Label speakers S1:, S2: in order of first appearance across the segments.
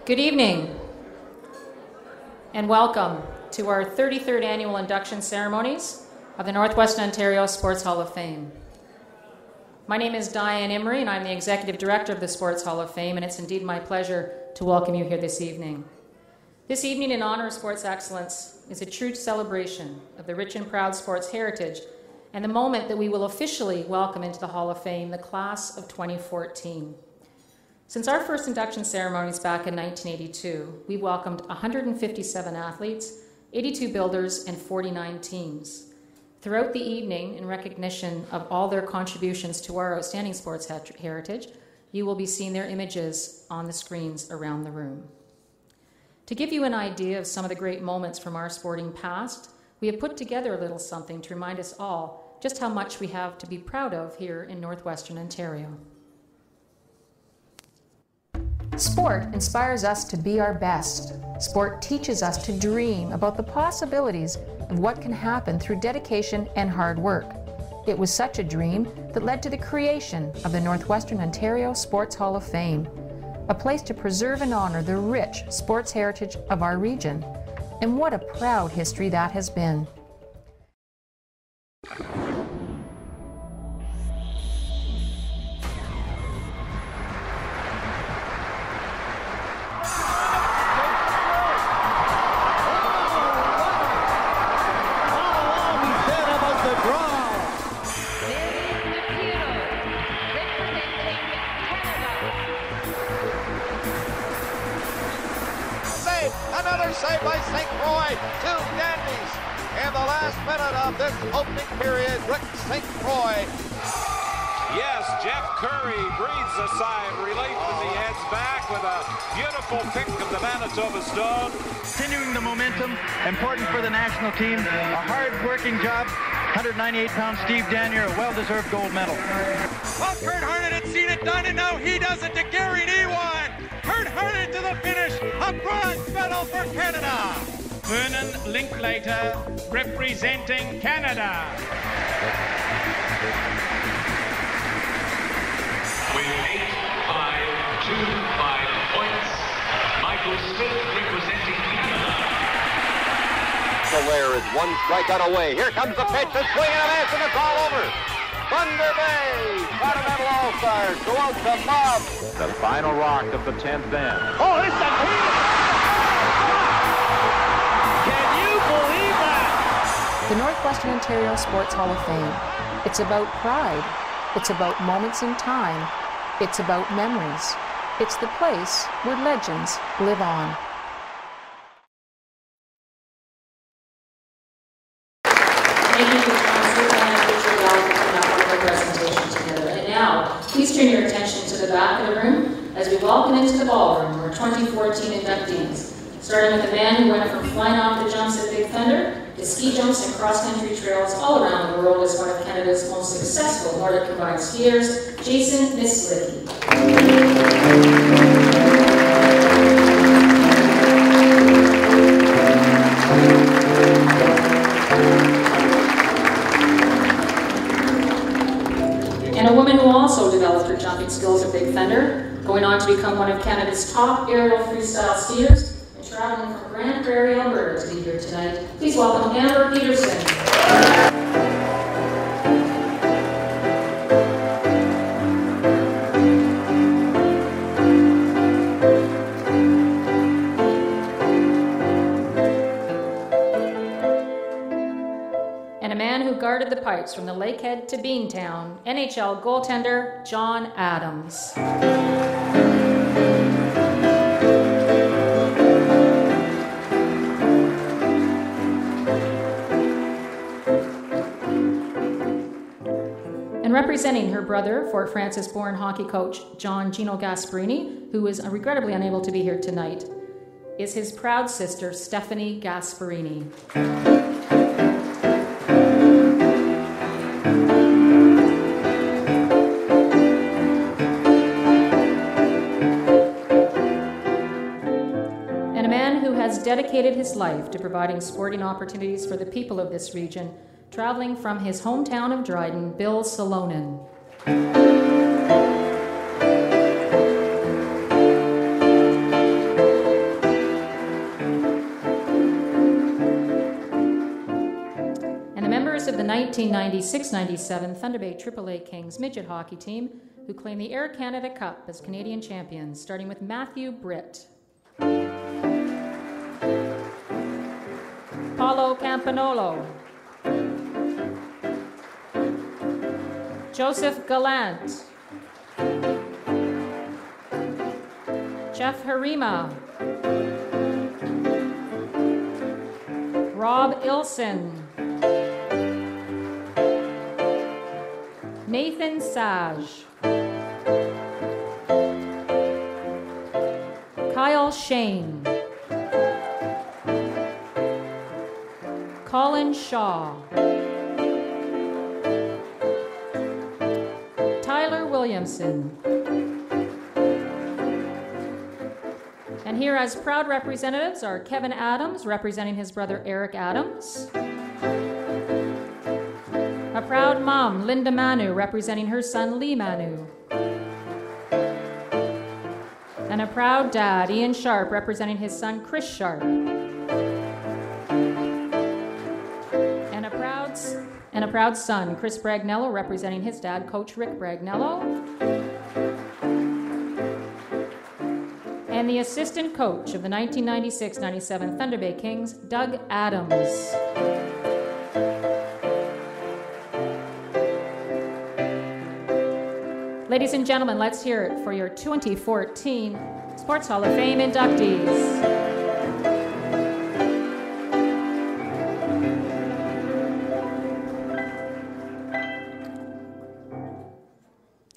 S1: Good evening, and welcome to our 33rd annual induction ceremonies of the Northwestern Ontario Sports Hall of Fame. My name is Diane Imrie, and I'm the Executive Director of the Sports Hall of Fame, and it's indeed my pleasure to welcome you here this evening. This evening, in honor of sports excellence, is a true celebration of the rich and proud sports heritage and the moment that we will officially welcome into the Hall of Fame the class of 2014. Since our first induction ceremonies back in 1982, we welcomed 157 athletes, 82 builders, and 49 teams. Throughout the evening, in recognition of all their contributions to our outstanding sports heritage, you will be seeing their images on the screens around the room. To give you an idea of some of the great moments from our sporting past, we have put together a little something to remind us all just how much we have to be proud of here in Northwestern Ontario. Sport inspires us to be our best. Sport teaches us to dream about the possibilities of what can happen through dedication and hard work. It was such a dream that led to the creation of the Northwestern Ontario Sports Hall of Fame, a place to preserve and honor the rich sports heritage of our region. And what a proud history that has been.
S2: Another save by St. Croix, two dandies. In the last minute of this opening period, Rick St. Croix.
S3: Yes, Jeff Curry breathes a sigh of relief as he heads back with a beautiful kick of the Manitoba Stone.
S4: Continuing the momentum, important for the national team. A hard-working job. 198-pound Steve Danier, a well-deserved gold medal.
S5: Well, Kurt Harnett had seen it done, and now he does it to Gary Newan. Kurt Harnett to the finish, a bronze medal for Canada.
S6: Vernon Linklater representing Canada.
S7: With 8-5-2-5 points, Michael Smith representing Canada.
S2: There is one strikeout away. Here comes the pitch, a swing and a miss, and it's all over. Thunder Bay, Continental All-Stars go out to Mob.
S8: The final rock of the 10th inning.
S5: Oh, it's a heat! Can you believe that?
S1: The Northwestern Ontario Sports Hall of Fame. It's about pride. It's about moments in time. It's about memories. It's the place where legends live on. Thank you, Councillor, and I wish you well for our presentation together. And now, please turn your attention to the back of the room as we welcome into the ballroom our 2014 inductees, starting with a man who went from flying off the jumps at Big Thunder to ski jumps and cross-country trails all around the world as one of Canada's most successful Nordic combined skiers, Jason Myslicki. And a woman who also developed her jumping skills at Big Thunder, going on to become one of Canada's top aerial freestyle skiers, and traveling from Grand Prairie, Alberta to be here tonight. Please welcome Amber Peterson. Guarded the pipes from the Lakehead to Beantown, NHL goaltender John Adams. And representing her brother, Fort Francis-born hockey coach John Gino Gasperini, who is regrettably unable to be here tonight, is his proud sister Stephanie Gasperini. Dedicated his life to providing sporting opportunities for the people of this region, traveling from his hometown of Dryden, Bill Salonen. 1996-97 Thunder Bay AAA Kings midget hockey team who claimed the Air Canada Cup as Canadian champions, starting with Matthew Britt. Paulo Campanolo. Joseph Gallant. Jeff Harima. Rob Ilson. Nathan Sage. Kyle Shane. Colin Shaw. Tyler Williamson. And here as proud representatives are Kevin Adams, representing his brother Eric Adams. A proud mom, Linda Manu, representing her son Lee Manu. And a proud dad, Ian Sharp, representing his son Chris Sharp. And a proud son, Chris Bragnello, representing his dad, Coach Rick Bragnello. And the assistant coach of the 1996-97 Thunder Bay Kings, Doug Adams. Ladies and gentlemen, let's hear it for your 2014 Sports Hall of Fame inductees.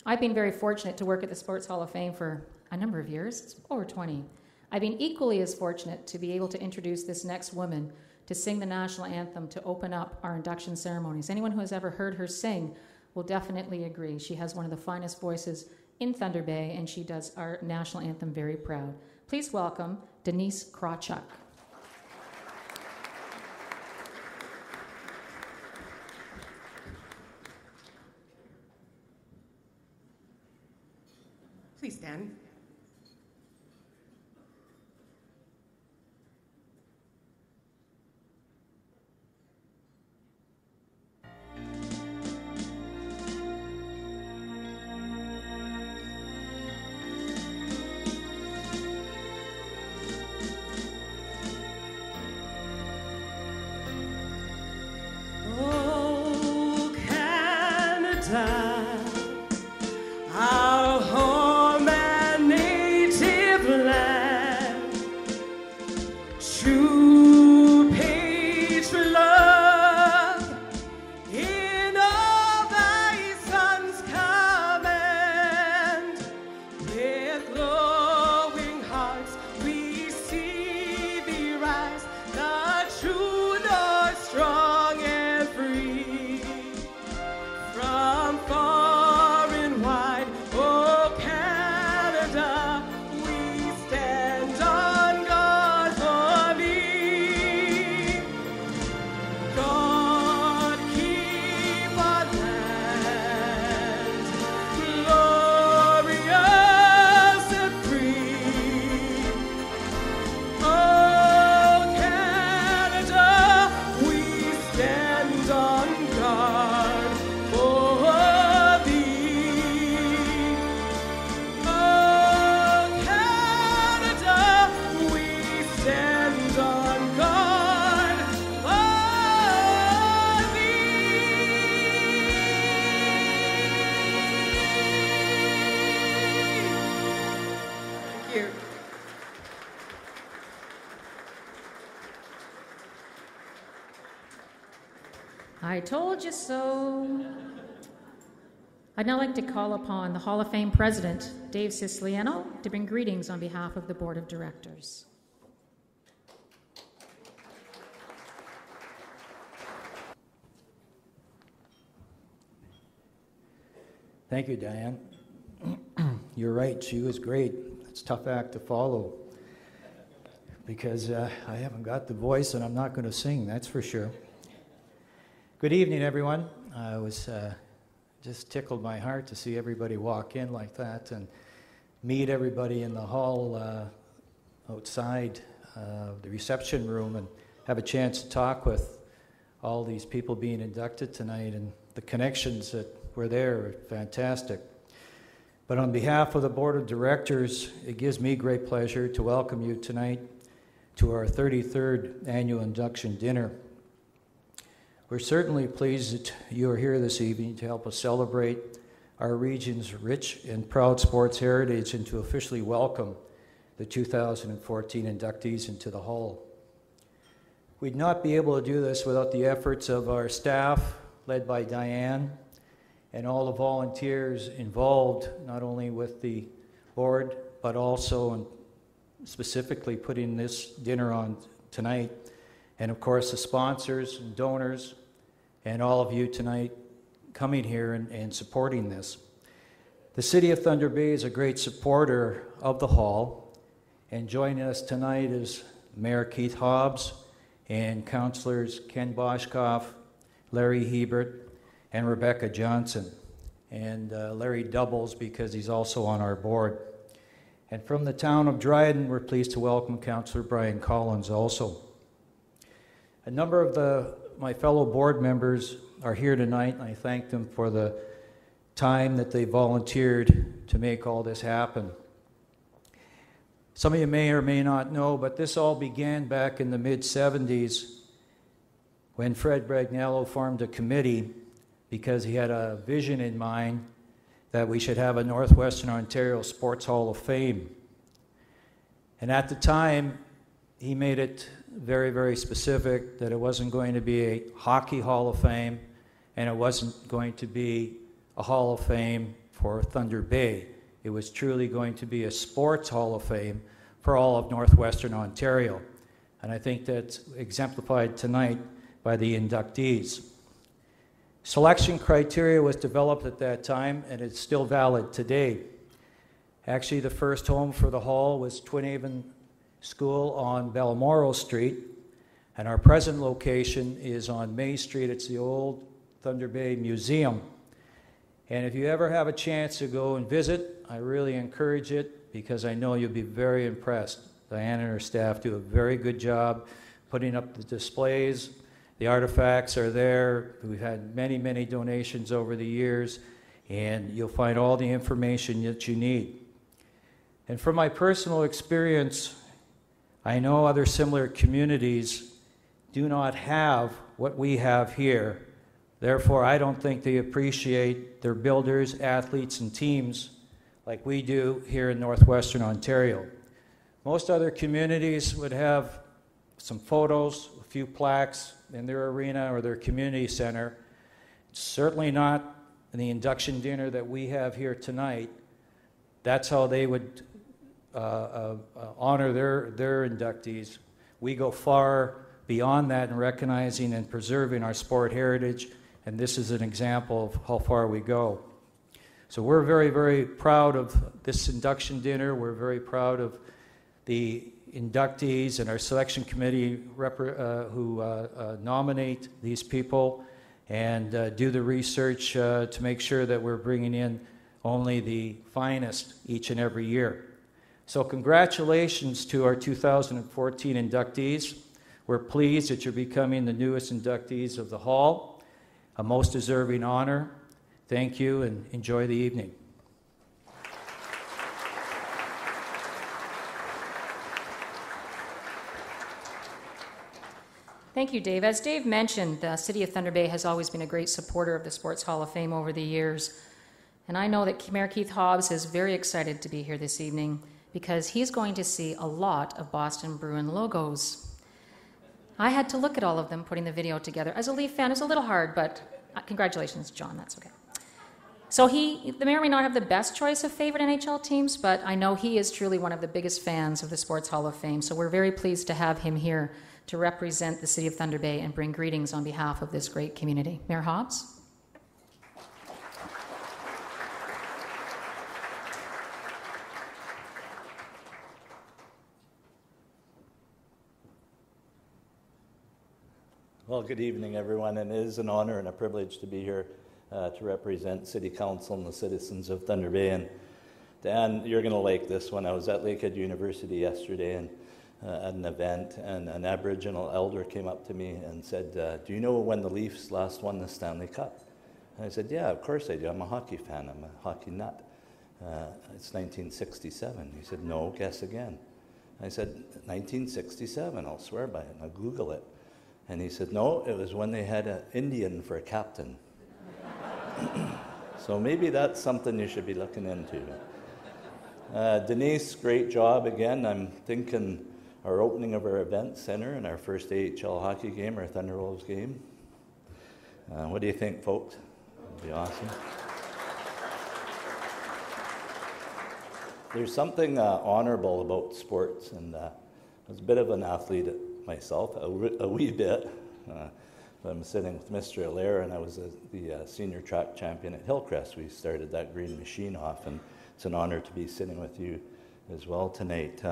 S1: I've been very fortunate to work at the Sports Hall of Fame for a number of years, it's over 20. I've been equally as fortunate to be able to introduce this next woman to sing the national anthem to open up our induction ceremonies. Anyone who has ever heard her sing will definitely agree. She has one of the finest voices in Thunder Bay, and she does our national anthem very proud. Please welcome Denise Krawchuk.
S9: Please stand.
S10: Oh, Canada, our home and native land, true patriot love in all thy sons' command. With glowing hearts we see thee rise, the true north strong and free. From far and wide, oh Canada, we stand on guard for thee. God keep our land glorious and free. Oh Canada, we stand on guard for thee. Oh Canada, we stand on guard for thee. Thank you.
S1: I told you so. I'd now like to call upon the Hall of Fame President, Dave Siciliano, to bring greetings on behalf of the Board of Directors.
S11: Thank you, Diane. You're right, she was great. It's a tough act to follow because I haven't got the voice and I'm not going to sing, that's for sure. Good evening, everyone. I was just tickled my heart to see everybody walk in like that and meet everybody in the hall outside the reception room and have a chance to talk with all these people being inducted tonight, and the connections that were there are fantastic. But on behalf of the Board of Directors, it gives me great pleasure to welcome you tonight to our 33rd annual induction dinner. We're certainly pleased that you are here this evening to help us celebrate our region's rich and proud sports heritage and to officially welcome the 2014 inductees into the Hall. We'd not be able to do this without the efforts of our staff, led by Diane, and all the volunteers involved, not only with the board, but also and specifically putting this dinner on tonight. And of course, the sponsors and donors, and all of you tonight coming here and supporting this. The City of Thunder Bay is a great supporter of the Hall, and joining us tonight is Mayor Keith Hobbs and Councillors Ken Boschkoff, Larry Hebert, and Rebecca Johnson. And Larry doubles because he's also on our board. And from the town of Dryden, we're pleased to welcome Councillor Brian Collins also. A number of my fellow board members are here tonight, and I thank them for the time that they volunteered to make all this happen. Some of you may or may not know, but this all began back in the mid-'70s when Fred Bragnello formed a committee because he had a vision in mind that we should have a Northwestern Ontario Sports Hall of Fame. And at the time, he made it very, very specific that it wasn't going to be a hockey Hall of Fame, and it wasn't going to be a Hall of Fame for Thunder Bay. It was truly going to be a sports Hall of Fame for all of Northwestern Ontario. And I think that's exemplified tonight by the inductees. Selection criteria was developed at that time, and it's still valid today. Actually, the first home for the Hall was Twin Haven School on Balmoral Street, and our present location is on May Street. It's the old Thunder Bay Museum. And if you ever have a chance to go and visit, I really encourage it because I know you'll be very impressed. Diane and her staff do a very good job putting up the displays. The artifacts are there. We've had many, many donations over the years, and you'll find all the information that you need. And from my personal experience, I know other similar communities do not have what we have here. Therefore, I don't think they appreciate their builders, athletes, and teams like we do here in Northwestern Ontario. Most other communities would have some photos, a few plaques in their arena or their community center. It's certainly not in the induction dinner that we have here tonight. That's how they would honor their inductees. We go far beyond that in recognizing and preserving our sport heritage, and this is an example of how far we go. So we're very, very proud of this induction dinner. We're very proud of the inductees and our selection committee who nominate these people and do the research to make sure that we're bringing in only the finest each and every year. So congratulations to our 2014 inductees. We're pleased that you're becoming the newest inductees of the Hall, a most deserving honor. Thank you and enjoy the evening.
S1: Thank you, Dave. As Dave mentioned, the City of Thunder Bay has always been a great supporter of the Sports Hall of Fame over the years. And I know that Mayor Keith Hobbs is very excited to be here this evening because he's going to see a lot of Boston Bruin logos. I had to look at all of them putting the video together. As a Leaf fan, it's a little hard, but congratulations, John, that's okay. So the mayor may not have the best choice of favorite NHL teams, but I know he is truly one of the biggest fans of the Sports Hall of Fame. So we're very pleased to have him here to represent the City of Thunder Bay and bring greetings on behalf of this great community. Mayor Hobbs?
S9: Well, good evening, everyone, and it is an honor and a privilege to be here to represent City Council and the citizens of Thunder Bay. And Dan, you're going to like this one. I was at Lakehead University yesterday, and at an event, and an Aboriginal elder came up to me and said, do you know when the Leafs last won the Stanley Cup? And I said, yeah, of course I do. I'm a hockey fan. I'm a hockey nut. It's 1967. He said, no, guess again. I said, 1967, I'll swear by it, and I'll Google it. And he said, no, it was when they had an Indian for a captain. So maybe that's something you should be looking into. Denise, great job again. I'm thinking our opening of our event center and our first AHL hockey game, our Thunder Wolves game. What do you think, folks? That'd be awesome. There's something honorable about sports, and I was a bit of an athlete myself, a wee bit. I'm sitting with Mr. Allaire, and I was the senior track champion at Hillcrest. We started that green machine off, and it's an honor to be sitting with you as well tonight.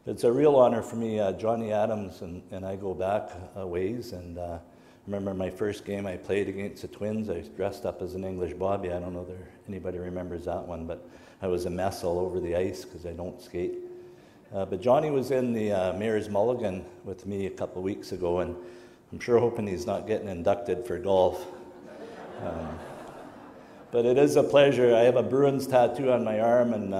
S9: It's a real honor for me. Johnny Adams and I go back a ways, and I remember my first game I played against the Twins. I was dressed up as an English Bobby. I don't know if anybody remembers that one, but I was a mess all over the ice because I don't skate. But Johnny was in the Mayor's Mulligan with me a couple of weeks ago, and I'm sure hoping he's not getting inducted for golf. But it is a pleasure. I have a Bruins tattoo on my arm, and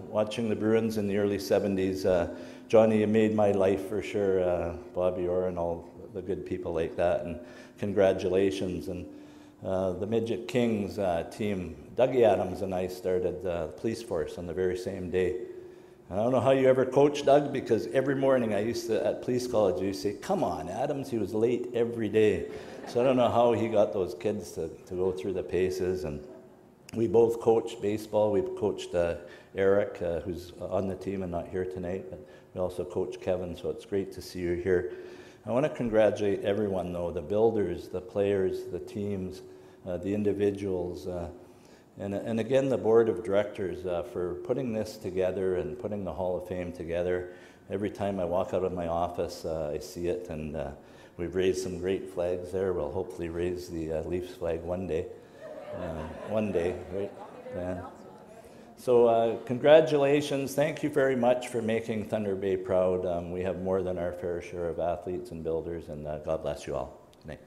S9: watching the Bruins in the early 70s, Johnny, you made my life for sure, Bobby Orr and all the good people like that, and congratulations. And the Midget Kings team, Dougie Adams and I started the police force on the very same day. I don't know how you ever coached Doug, because every morning I used to, at police college, I used to say, come on, Adams, he was late every day. So I don't know how he got those kids to go through the paces. And we both coached baseball. We coached Eric, who's on the team and not here tonight, but we also coached Kevin, so it's great to see you here. I want to congratulate everyone, though, the builders, the players, the teams, the individuals, and again, the board of directors for putting this together and putting the Hall of Fame together. Every time I walk out of my office, I see it, and we've raised some great flags there. We'll hopefully raise the Leafs flag one day. One day, right? Yeah. So congratulations. Thank you very much for making Thunder Bay proud. We have more than our fair share of athletes and builders, and God bless you all. Good night.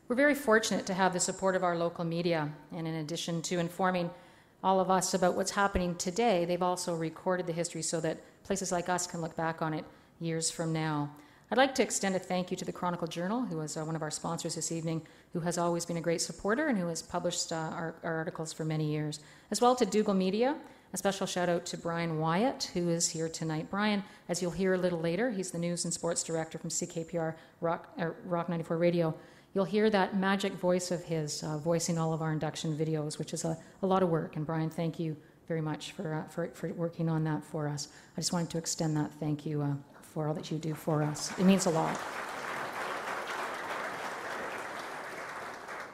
S1: We're very fortunate to have the support of our local media, and in addition to informing all of us about what's happening today, they've also recorded the history so that places like us can look back on it years from now. I'd like to extend a thank you to the Chronicle Journal, who is one of our sponsors this evening, who has always been a great supporter and who has published our articles for many years, as well to Dougal Media. A special shout out to Brian Wyatt, who is here tonight. Brian, as you'll hear a little later, he's the News and Sports Director from CKPR Rock 94 Radio. You'll hear that magic voice of his voicing all of our induction videos, which is a lot of work. And Brian, thank you very much for working on that for us. I just wanted to extend that thank you for all that you do for us. It means a lot.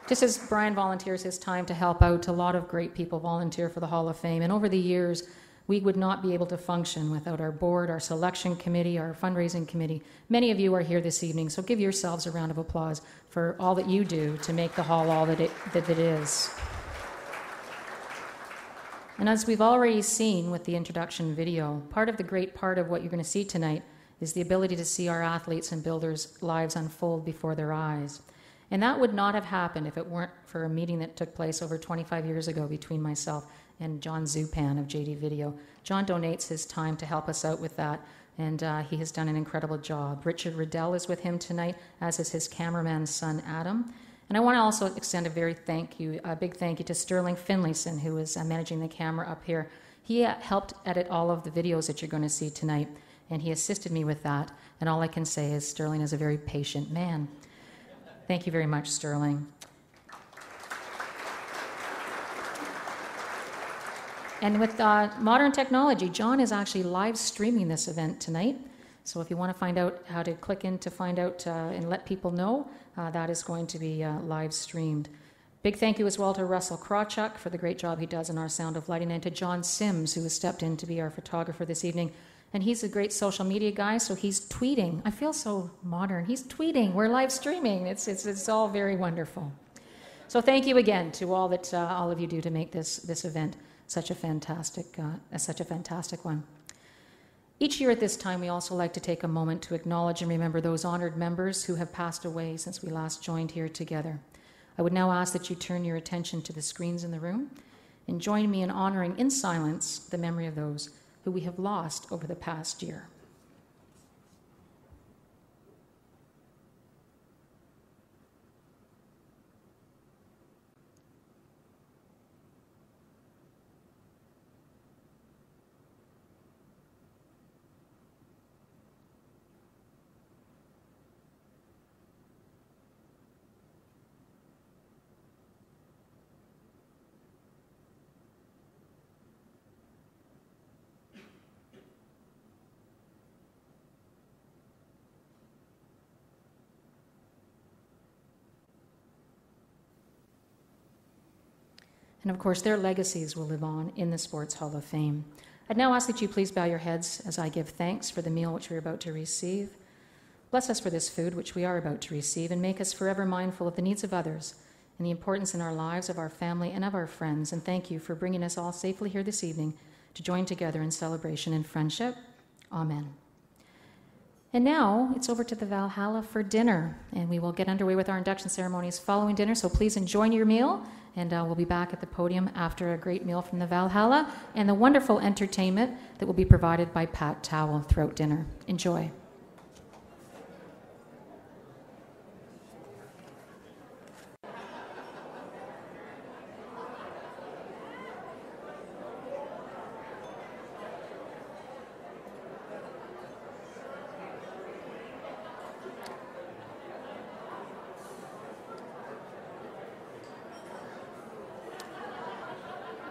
S1: Just as Brian volunteers his time to help out, a lot of great people volunteer for the Hall of Fame. And over the years, we would not be able to function without our board, our selection committee, our fundraising committee. Many of you are here this evening, so give yourselves a round of applause for all that you do to make the hall all that it is. And as we've already seen with the introduction video, part of the great part of what you're going to see tonight is the ability to see our athletes and builders' lives unfold before their eyes. And that would not have happened if it weren't for a meeting that took place over 25 years ago between myself and John Zupan of JD Video. John donates his time to help us out with that, and he has done an incredible job. Richard Riddell is with him tonight, as is his cameraman's son, Adam. And I want to also extend a big thank you to Sterling Finlayson, who is managing the camera up here. He helped edit all of the videos that you're going to see tonight, and he assisted me with that. And all I can say is Sterling is a very patient man. Thank you very much, Sterling. And with modern technology, John is actually live streaming this event tonight. So if you want to find out how to click in to find out and let people know, that is going to be live streamed. Big thank you as well to Russell Krawchuk for the great job he does in our sound of lighting, and to John Sims, who has stepped in to be our photographer this evening. And he's a great social media guy, so he's tweeting. I feel so modern. He's tweeting. We're live streaming. It's all very wonderful. So thank you again to all that all of you do to make this event such a fantastic one. Each year at this time, we also like to take a moment to acknowledge and remember those honored members who have passed away since we last joined here together. I would now ask that you turn your attention to the screens in the room and join me in honoring in silence the memory of those who we have lost over the past year. And of course, their legacies will live on in the Sports Hall of Fame. I'd now ask that you please bow your heads as I give thanks for the meal which we are about to receive. Bless us for this food which we are about to receive, and make us forever mindful of the needs of others and the importance in our lives of our family and of our friends. And thank you for bringing us all safely here this evening to join together in celebration and friendship. Amen. And now it's over to the Valhalla for dinner, and we will get underway with our induction ceremonies following dinner, so please enjoy your meal. And we'll be back at the podium after a great meal from the Valhalla and the wonderful entertainment that will be provided by Pat Towell throughout dinner. Enjoy.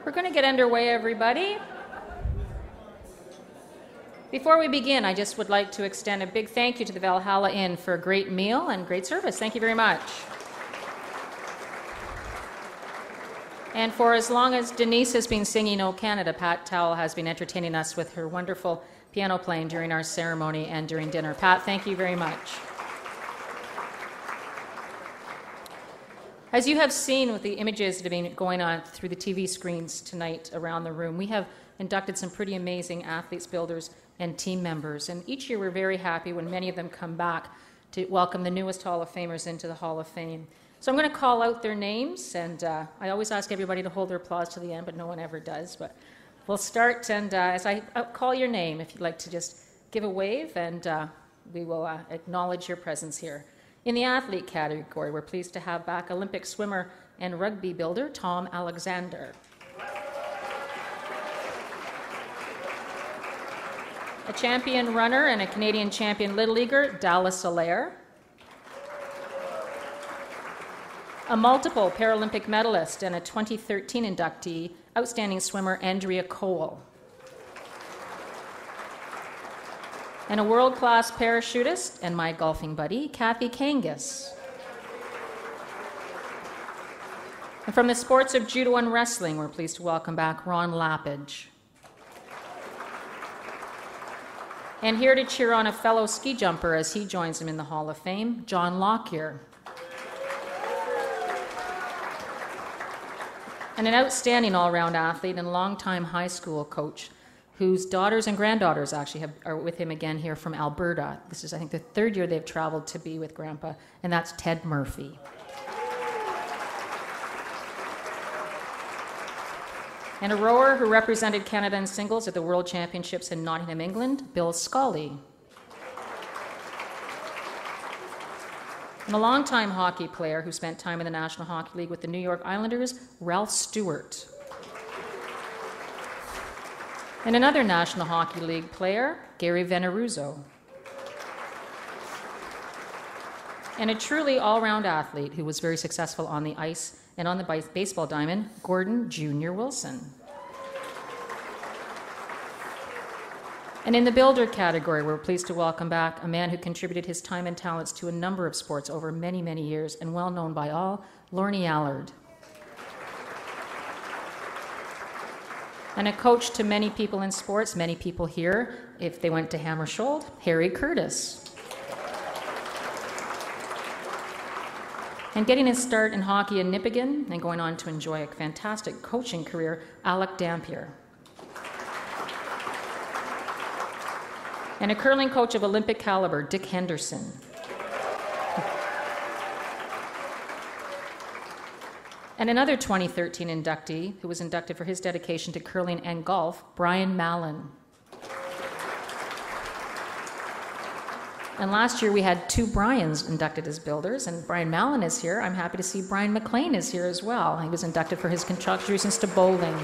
S1: We're going to get underway, everybody. Before we begin, I just would like to extend a big thank you to the Valhalla Inn for a great meal and great service. Thank you very much. And for as long as Denise has been singing "O Canada," Pat Towell has been entertaining us with her wonderful piano playing during our ceremony and during dinner. Pat, thank you very much. As you have seen with the images that have been going on through the TV screens tonight around the room, we have inducted some pretty amazing athletes, builders, and team members. And each year we're very happy when many of them come back to welcome the newest Hall of Famers into the Hall of Fame. So I'm going to call out their names, and I always ask everybody to hold their applause to the end, but no one ever does. But we'll start, and as I call your name, if you'd like to just give a wave, and we will acknowledge your presence here. In the athlete category, we're pleased to have back Olympic swimmer and rugby builder Tom Alexander. A champion runner and a Canadian champion Little Leaguer, Dallas Allaire. A multiple Paralympic medalist and a 2013 inductee, outstanding swimmer Andrea Cole. And a world-class parachutist and my golfing buddy, Kathy Kangas. And from the sports of judo and wrestling, we're pleased to welcome back Ron Lappage. And here to cheer on a fellow ski jumper as he joins him in the Hall of Fame, John Lockyer. And an outstanding all-round athlete and longtime high school coach, whose daughters and granddaughters actually are with him again here from Alberta. This is, I think, the third year they've traveled to be with Grandpa, and that's Ted Murphy. And a rower who represented Canada in singles at the World Championships in Nottingham, England, Bill Scully. And a longtime hockey player who spent time in the National Hockey League with the New York Islanders, Ralph Stewart. And another National Hockey League player, Gary Veneruzzo. And a truly all-round athlete who was very successful on the ice and on the baseball diamond, Gordon Jr. Wilson. And in the builder category, we're pleased to welcome back a man who contributed his time and talents to a number of sports over many, many years and well known by all, Lorne Allard. And a coach to many people in sports, many people here, if they went to Hammersholt, Harry Curtis. And getting his start in hockey in Nippigan and going on to enjoy a fantastic coaching career, Alec Dampier. And a curling coach of Olympic caliber, Dick Henderson. And another 2013 inductee who was inducted for his dedication to curling and golf, Brian Mallon. And last year we had two Brians inducted as builders, and Brian Mallon is here. I'm happy to see Brian McLean is here as well. He was inducted for his contributions to bowling.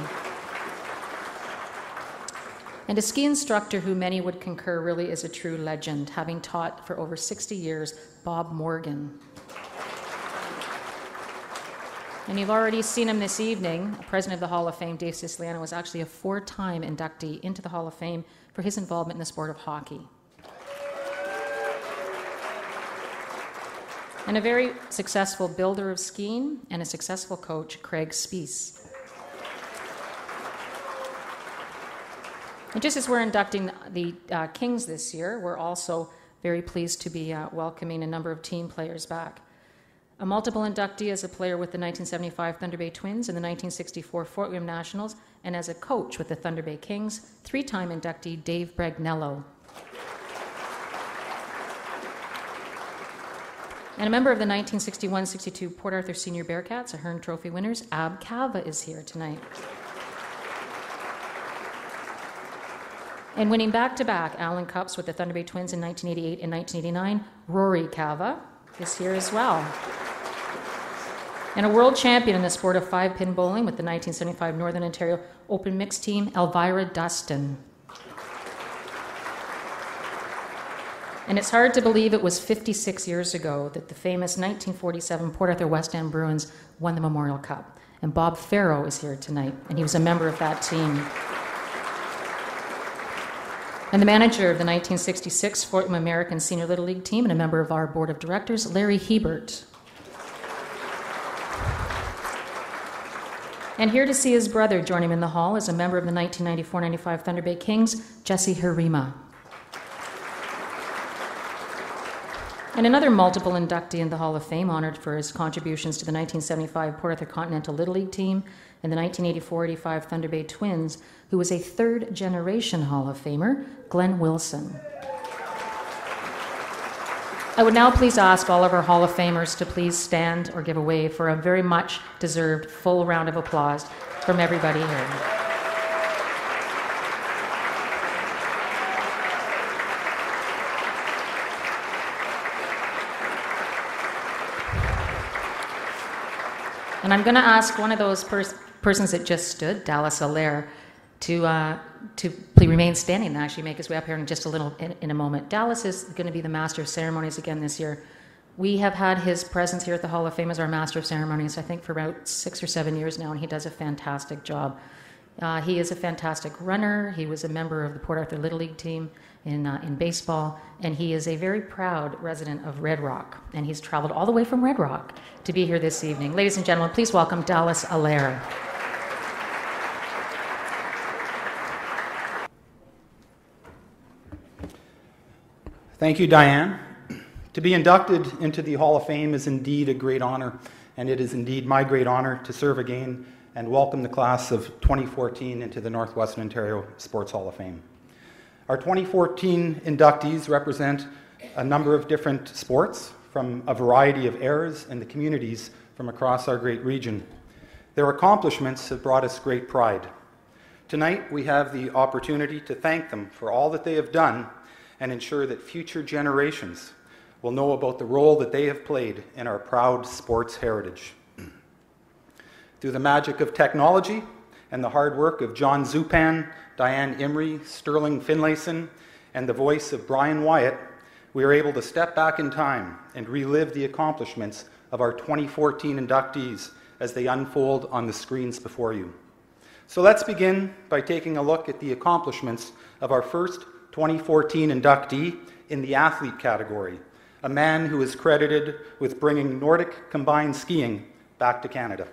S1: And a ski instructor who many would concur really is a true legend, having taught for over 60 years, Bob Morgan. And you've already seen him this evening. President of the Hall of Fame, Dave Siciliano, was actually a 4-time inductee into the Hall of Fame for his involvement in the sport of hockey. And a very successful builder of skiing and a successful coach, Craig Spies. And just as we're inducting the Kings this year, we're also very pleased to be welcoming a number of team players back. A multiple inductee as a player with the 1975 Thunder Bay Twins and the 1964 Fort William Nationals, and as a coach with the Thunder Bay Kings, 3-time inductee Dave Bragnello. And a member of the 1961-62 Port Arthur Senior Bearcats, a Hearn Trophy winners, Ab Cava is here tonight. And winning back-to-back Allen Cups with the Thunder Bay Twins in 1988 and 1989, Rory Cava is here as well. And a world champion in the sport of 5-pin bowling with the 1975 Northern Ontario Open Mixed Team, Elvira Dustin. And it's hard to believe it was 56 years ago that the famous 1947 Port Arthur West End Bruins won the Memorial Cup. And Bob Farrow is here tonight, and he was a member of that team. And the manager of the 1966 Fort William American Senior Little League team and a member of our board of directors, Larry Hebert. And here to see his brother join him in the hall is a member of the 1994-95 Thunder Bay Kings, Jesse Harima. And another multiple inductee in the Hall of Fame, honored for his contributions to the 1975 Port Arthur Continental Little League team and the 1984-85 Thunder Bay Twins, who was a third-generation Hall of Famer, Glenn Wilson. I would now please ask all of our Hall of Famers to please stand or give a wave for a very much deserved full round of applause from everybody here. And I'm going to ask one of those persons that just stood, Dallas Allaire, to please remain standing and actually make his way up here in just a little in a moment. Dallas is going to be the Master of Ceremonies again this year. We have had his presence here at the Hall of Fame as our Master of Ceremonies, I think, for about 6 or 7 years now, and he does a fantastic job. He is a fantastic runner. He was a member of the Port Arthur Little League team in baseball, and he is a very proud resident of Red Rock, and he's traveled all the way from Red Rock to be here this evening. Ladies and gentlemen, please welcome Dallas Allaire.
S12: Thank you, Diane. To be inducted into the Hall of Fame is indeed a great honor, and it is indeed my great honor to serve again and welcome the class of 2014 into the Northwestern Ontario Sports Hall of Fame. Our 2014 inductees represent a number of different sports from a variety of eras and the communities from across our great region. Their accomplishments have brought us great pride. Tonight, we have the opportunity to thank them for all that they have done and ensure that future generations will know about the role that they have played in our proud sports heritage. Through the magic of technology and the hard work of John Zupan, Diane Imrie, Sterling Finlayson, and the voice of Brian Wyatt, we are able to step back in time and relive the accomplishments of our 2014 inductees as they unfold on the screens before you. So let's begin by taking a look at the accomplishments of our first 2014 inductee in the athlete category, a man who is credited with bringing Nordic combined skiing back to Canada.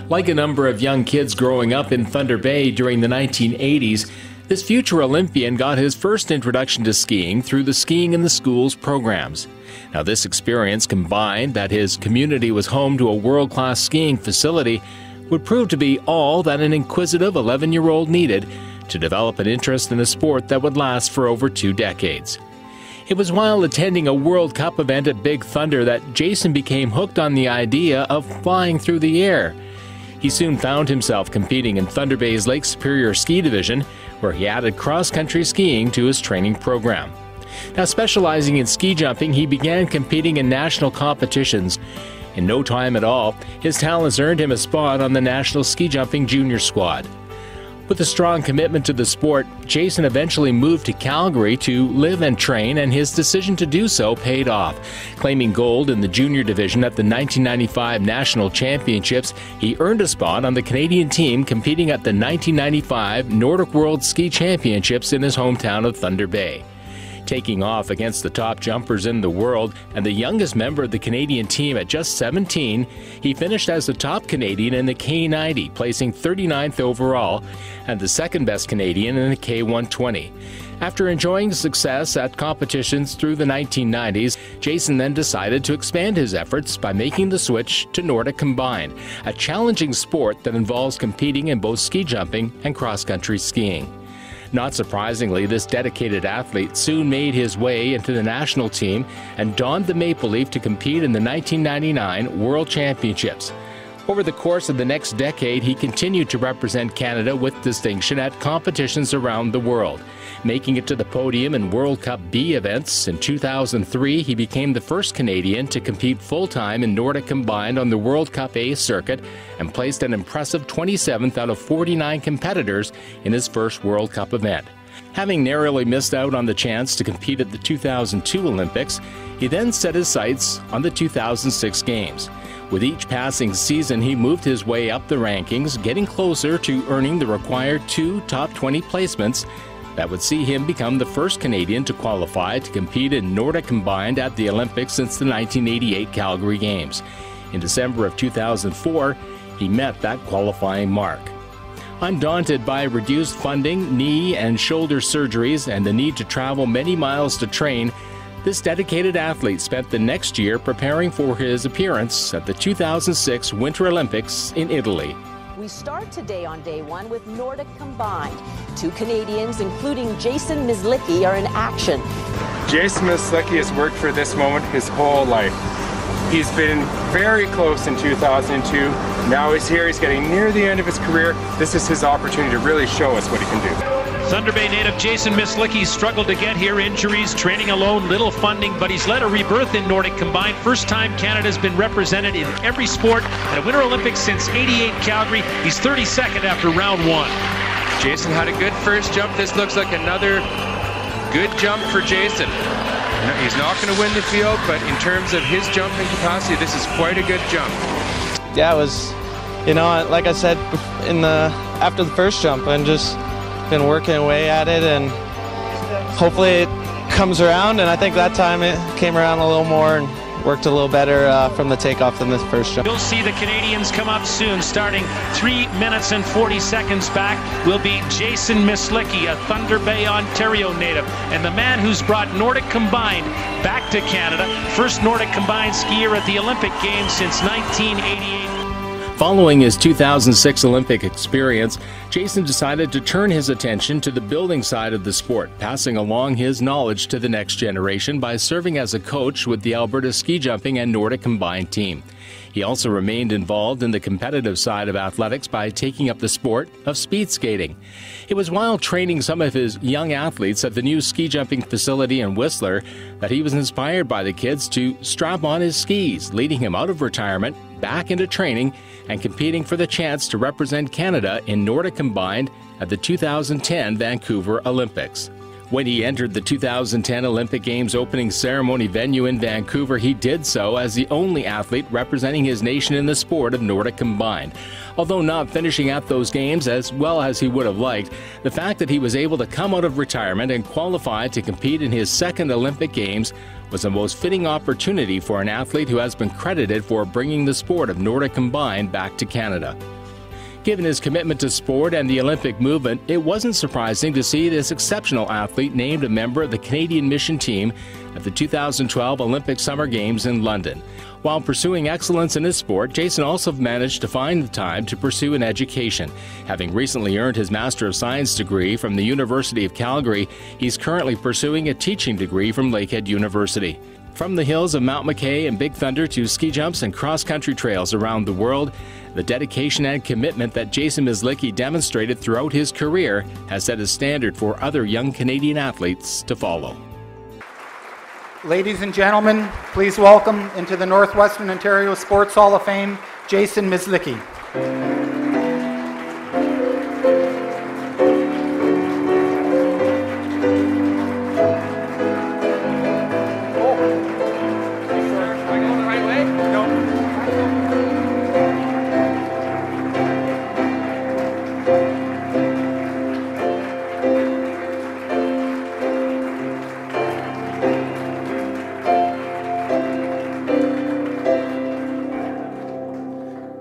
S13: Like a number of young kids growing up in Thunder Bay during the 1980s, This future Olympian got his first introduction to skiing through the Skiing in the Schools programs. Now, this experience, combined that his community was home to a world-class skiing facility, would prove to be all that an inquisitive 11-year-old needed to develop an interest in a sport that would last for over 2 decades. It was while attending a World Cup event at Big Thunder that Jason became hooked on the idea of flying through the air. He soon found himself competing in Thunder Bay's Lake Superior Ski Division, where he added cross-country skiing to his training program. Now, specializing in ski jumping, he began competing in national competitions. In no time at all, his talents earned him a spot on the National Ski Jumping Junior Squad. With a strong commitment to the sport, Jason eventually moved to Calgary to live and train, and his decision to do so paid off. Claiming gold in the junior division at the 1995 National Championships, he earned a spot on the Canadian team competing at the 1995 Nordic World Ski Championships in his hometown of Thunder Bay. Taking off against the top jumpers in the world and the youngest member of the Canadian team at just 17, he finished as the top Canadian in the K90, placing 39th overall, and the second best Canadian in the K120. After enjoying success at competitions through the 1990s, Jason then decided to expand his efforts by making the switch to Nordic Combined, a challenging sport that involves competing in both ski jumping and cross-country skiing. Not surprisingly, this dedicated athlete soon made his way into the national team and donned the maple leaf to compete in the 1999 World Championships. Over the course of the next decade, he continued to represent Canada with distinction at competitions around the world. Making it to the podium in World Cup B events, in 2003 he became the first Canadian to compete full-time in Nordic Combined on the World Cup A circuit and placed an impressive 27th out of 49 competitors in his first World Cup event. Having narrowly missed out on the chance to compete at the 2002 Olympics, he then set his sights on the 2006 Games. With each passing season, he moved his way up the rankings, getting closer to earning the required 2 top 20 placements that would see him become the first Canadian to qualify to compete in Nordic Combined at the Olympics since the 1988 Calgary Games. In December of 2004, he met that qualifying mark. Undaunted by reduced funding, knee and shoulder surgeries, and the need to travel many miles to train, this dedicated athlete spent the next year preparing for his appearance at the 2006 Winter Olympics in Italy.
S14: We start today on day one with Nordic Combined. 2 Canadians, including Jason Myslicki, are in action.
S15: Jason Myslicki has worked for this moment his whole life. He's been very close in 2002. Now he's here, he's getting near the end of his career. This is his opportunity to really show us what he can do.
S16: Thunder Bay native Jason Myslicki struggled to get here. Injuries, training alone, little funding, but he's led a rebirth in Nordic Combined. First time Canada's been represented in every sport at a Winter Olympics since '88 Calgary. He's 32nd after round 1.
S17: Jason had a good first jump. This looks like another good jump for Jason. He's not going to win the field, but in terms of his jumping capacity, this is quite a good jump.
S18: Yeah, it was, like I said after the first jump, and just been working away at it, and hopefully it comes around, and I think that time it came around a little more and worked a little better from the takeoff than the first jump.
S16: You'll see the Canadians come up soon. Starting 3 minutes and 40 seconds back will be Jason Myslicki, a Thunder Bay, Ontario native, and the man who's brought Nordic Combined back to Canada. First Nordic Combined skier at the Olympic Games since 1988.
S13: Following his 2006 Olympic experience, Jason decided to turn his attention to the building side of the sport, passing along his knowledge to the next generation by serving as a coach with the Alberta Ski Jumping and Nordic Combined team. He also remained involved in the competitive side of athletics by taking up the sport of speed skating. It was while training some of his young athletes at the new ski jumping facility in Whistler that he was inspired by the kids to strap on his skis, leading him out of retirement, back into training, and competing for the chance to represent Canada in Nordic Combined at the 2010 Vancouver Olympics. When he entered the 2010 Olympic Games opening ceremony venue in Vancouver, he did so as the only athlete representing his nation in the sport of Nordic Combined. Although not finishing at those games as well as he would have liked, the fact that he was able to come out of retirement and qualify to compete in his second Olympic Games was the most fitting opportunity for an athlete who has been credited for bringing the sport of Nordic Combined back to Canada. Given his commitment to sport and the Olympic movement, it wasn't surprising to see this exceptional athlete named a member of the Canadian mission team at the 2012 Olympic Summer Games in London. While pursuing excellence in his sport, Jason also managed to find the time to pursue an education. Having recently earned his Master of Science degree from the University of Calgary, he's currently pursuing a teaching degree from Lakehead University. From the hills of Mount Mlicki and Big Thunder to ski jumps and cross-country trails around the world, the dedication and commitment that Jason Myslicki demonstrated throughout his career has set a standard for other young Canadian athletes to follow.
S12: Ladies and gentlemen, please welcome into the Northwestern Ontario Sports Hall of Fame, Jason Myslicki.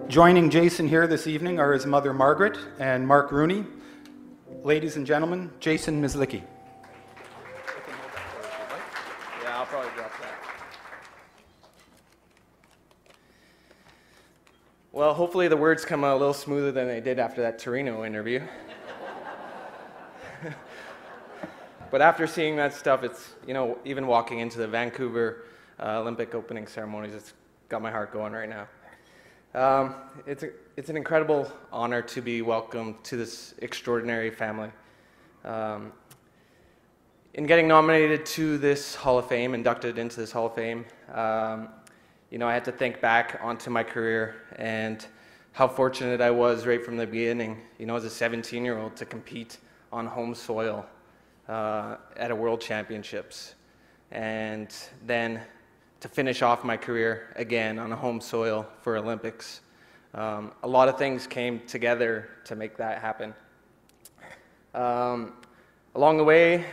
S12: Joining Jason here this evening are his mother Margaret and Mark Rooney. Ladies and gentlemen, Jason Myslicki.
S19: Yeah, I'll probably drop that. Well, hopefully the words come out a little smoother than they did after that Torino interview. But after seeing that stuff, it's, you know, even walking into the Vancouver Olympic opening ceremonies, it's got my heart going right now. It's an incredible honor to be welcomed to this extraordinary family. In getting nominated to this Hall of Fame, inducted into this Hall of Fame, you know, I had to think back onto my career and how fortunate I was right from the beginning, you know, as a 17-year-old to compete on home soil at a World Championships, and then to finish off my career again on a home soil for Olympics. A lot of things came together to make that happen. Along the way,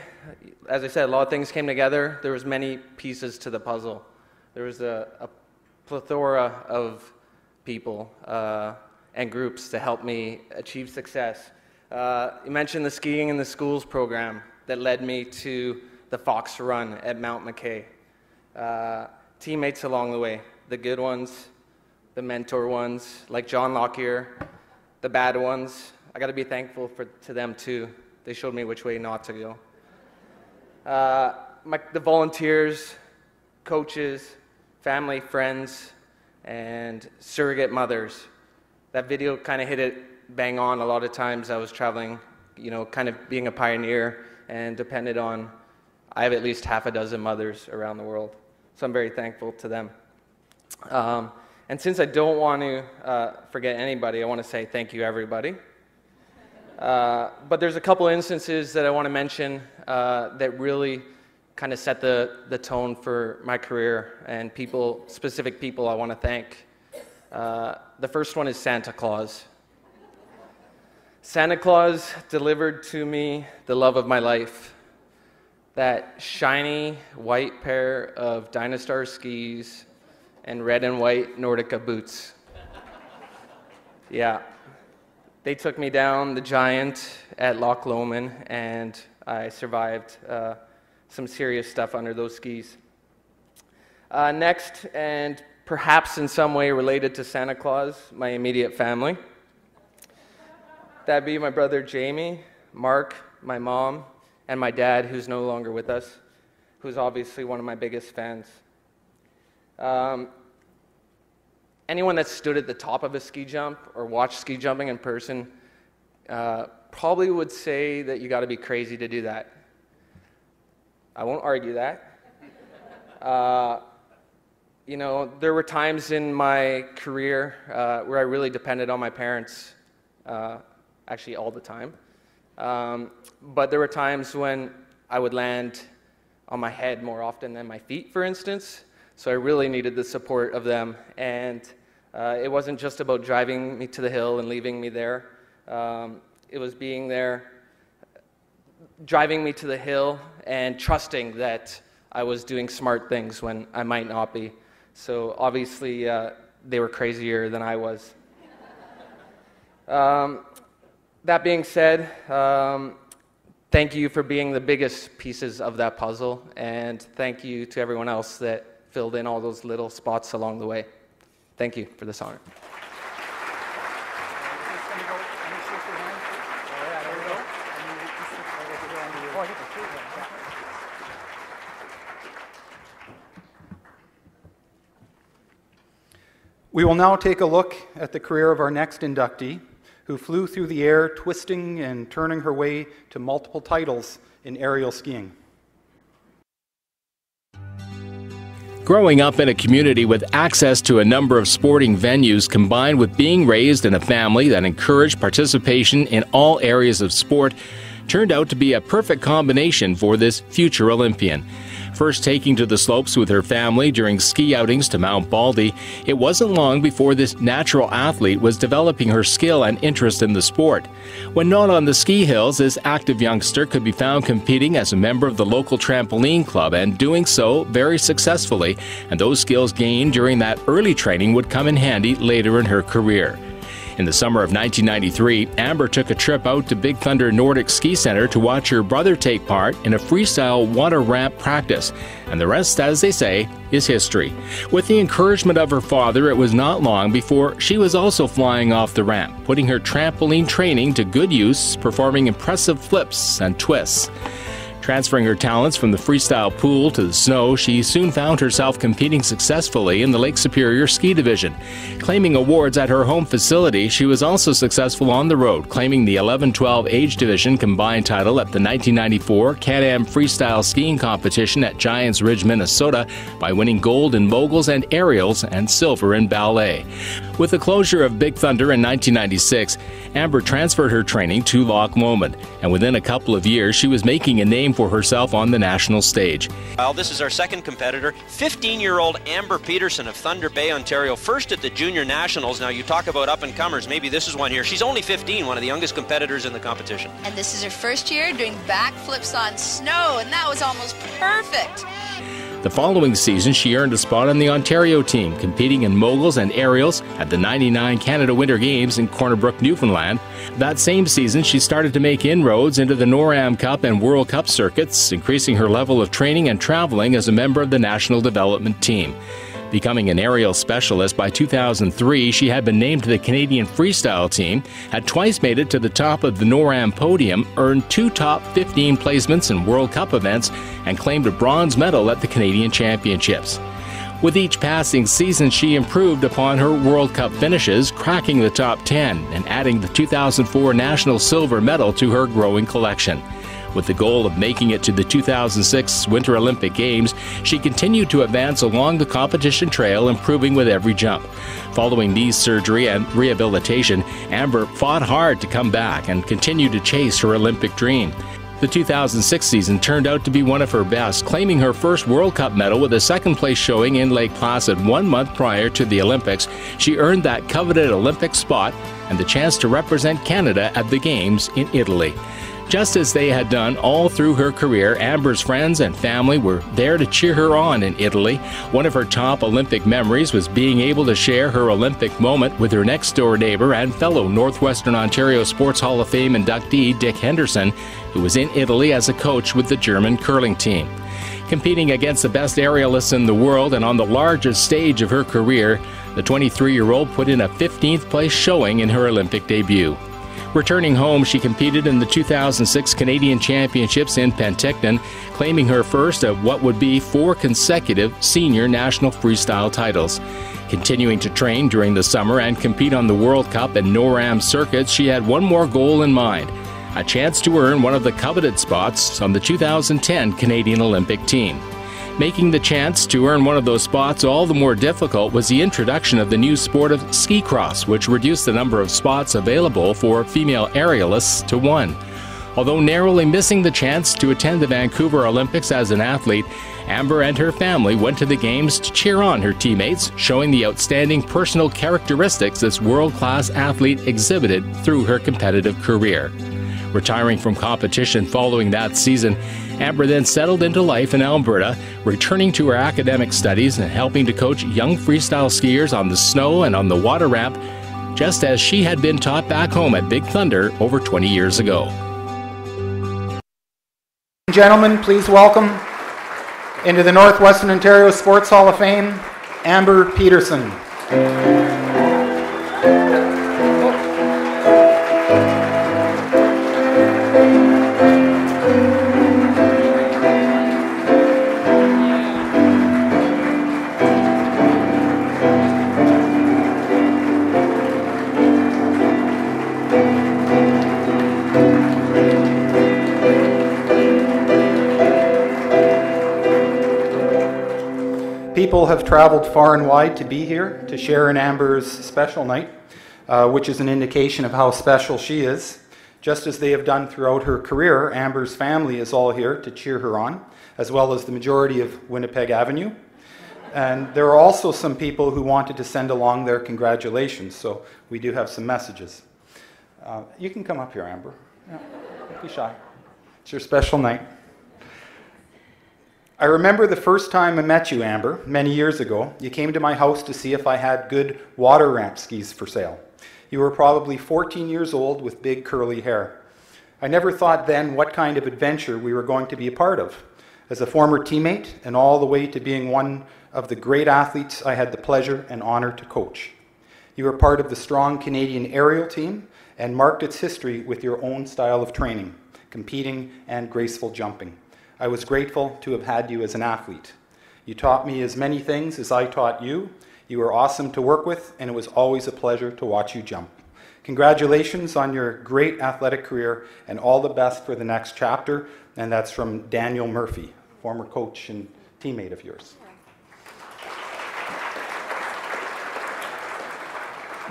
S19: as I said, a lot of things came together. There was many pieces to the puzzle. There was a plethora of people and groups to help me achieve success. You mentioned the skiing in the schools program that led me to the Fox Run at Mount Mlicki. Teammates along the way, the good ones, the mentor ones, like John Lockyer, the bad ones. I got to be thankful to them too. They showed me which way not to go. The volunteers, coaches, family, friends, and surrogate mothers. That video kind of hit it bang on. A lot of times I was traveling, you know, kind of being a pioneer and depended on, I have at least half a dozen mothers around the world. So I'm very thankful to them. And since I don't want to forget anybody, I want to say thank you, everybody. But there's a couple instances that I want to mention that really kind of set the tone for my career, and specific people I want to thank. The first one is Santa Claus. Santa Claus delivered to me the love of my life. That shiny white pair of Dynastar skis and red and white Nordic boots. Yeah, they took me down the Giant at Loch Lomond, and I survived some serious stuff under those skis. Next, and perhaps in some way related to Santa Claus, my immediate family. That'd be my brother Jamie, Mark, my mom, and my dad, who's no longer with us, who's obviously one of my biggest fans. Anyone that stood at the top of a ski jump or watched ski jumping in person probably would say that you got to be crazy to do that. I won't argue that. You know, there were times in my career where I really depended on my parents, actually all the time. But there were times when I would land on my head more often than my feet, for instance. So I really needed the support of them. And it wasn't just about driving me to the hill and leaving me there. It was being there, driving me to the hill, and trusting that I was doing smart things when I might not be. So obviously, they were crazier than I was. That being said, thank you for being the biggest pieces of that puzzle, and thank you to everyone else that filled in all those little spots along the way. Thank you for this honor.
S12: We will now take a look at the career of our next inductee, who flew through the air, twisting and turning her way to multiple titles in aerial skiing.
S13: Growing up in a community with access to a number of sporting venues, combined with being raised in a family that encouraged participation in all areas of sport, turned out to be a perfect combination for this future Olympian. First taking to the slopes with her family during ski outings to Mount Baldy, it wasn't long before this natural athlete was developing her skill and interest in the sport. When not on the ski hills, this active youngster could be found competing as a member of the local trampoline club, and doing so very successfully, and those skills gained during that early training would come in handy later in her career. In the summer of 1993, Amber took a trip out to Big Thunder Nordic Ski Center to watch her brother take part in a freestyle water ramp practice. And the rest, as they say, is history. With the encouragement of her father, it was not long before she was also flying off the ramp, putting her trampoline training to good use, performing impressive flips and twists. Transferring her talents from the freestyle pool to the snow, she soon found herself competing successfully in the Lake Superior Ski Division. Claiming awards at her home facility, she was also successful on the road, claiming the 11-12 age division combined title at the 1994 Can-Am Freestyle Skiing Competition at Giants Ridge, Minnesota, by winning gold in moguls and aerials and silver in ballet. With the closure of Big Thunder in 1996, Amber transferred her training to Loch Lomond, and within a couple of years, she was making a name for herself on the national stage.
S20: Well, this is our second competitor, 15-year-old Amber Peterson of Thunder Bay, Ontario, first at the Junior Nationals. Now, you talk about up-and-comers, maybe this is one here. She's only 15, one of the youngest competitors in the competition.
S21: And this is her first year doing backflips on snow, and that was almost perfect.
S13: The following season, she earned a spot on the Ontario team, competing in moguls and aerials at the '99 Canada Winter Games in Corner Brook, Newfoundland. That same season, she started to make inroads into the NORAM Cup and World Cup circuits, increasing her level of training and traveling as a member of the national development team. Becoming an aerial specialist by 2003, she had been named to the Canadian Freestyle team, had twice made it to the top of the NORAM podium, earned 2 top 15 placements in World Cup events, and claimed a bronze medal at the Canadian Championships. With each passing season, she improved upon her World Cup finishes, cracking the top 10 and adding the 2004 national silver medal to her growing collection. With the goal of making it to the 2006 Winter Olympic Games, she continued to advance along the competition trail, improving with every jump. Following knee surgery and rehabilitation, Amber fought hard to come back and continued to chase her Olympic dream. The 2006 season turned out to be one of her best, claiming her first World Cup medal with a second-place showing in Lake Placid 1 month prior to the Olympics. She earned that coveted Olympic spot and the chance to represent Canada at the Games in Italy. Just as they had done all through her career, Amber's friends and family were there to cheer her on in Italy. One of her top Olympic memories was being able to share her Olympic moment with her next-door neighbor and fellow Northwestern Ontario Sports Hall of Fame inductee Dick Henderson, who was in Italy as a coach with the German curling team. Competing against the best aerialists in the world and on the largest stage of her career, the 23-year-old put in a 15th place showing in her Olympic debut. Returning home, she competed in the 2006 Canadian Championships in Penticton, claiming her first of what would be 4 consecutive senior national freestyle titles. Continuing to train during the summer and compete on the World Cup and NORAM circuits, she had one more goal in mind: a chance to earn one of the coveted spots on the 2010 Canadian Olympic team. Making the chance to earn one of those spots all the more difficult was the introduction of the new sport of ski cross, which reduced the number of spots available for female aerialists to 1. Although narrowly missing the chance to attend the Vancouver Olympics as an athlete, Amber and her family went to the Games to cheer on her teammates, showing the outstanding personal characteristics this world-class athlete exhibited through her competitive career. Retiring from competition following that season, Amber then settled into life in Alberta, returning to her academic studies and helping to coach young freestyle skiers on the snow and on the water ramp, just as she had been taught back home at Big Thunder over 20 years ago.
S12: Gentlemen, please welcome into the Northwestern Ontario Sports Hall of Fame, Amber Peterson. People have traveled far and wide to be here to share in Amber's special night, which is an indication of how special she is. Just as they have done throughout her career, Amber's family is all here to cheer her on, as well as the majority of Winnipeg Avenue. And there are also some people who wanted to send along their congratulations, so we do have some messages. You can come up here, Amber. Yeah, don't be shy. It's your special night. I remember the first time I met you, Amber, many years ago. You came to my house to see if I had good water ramp skis for sale. You were probably 14 years old with big curly hair. I never thought then what kind of adventure we were going to be a part of. As a former teammate and all the way to being one of the great athletes I had the pleasure and honor to coach. You were part of the strong Canadian aerial team and marked its history with your own style of training, competing and graceful jumping. I was grateful to have had you as an athlete. You taught me as many things as I taught you. You were awesome to work with, and it was always a pleasure to watch you jump. Congratulations on your great athletic career, and all the best for the next chapter. And that's from Daniel Murphy, former coach and teammate of yours.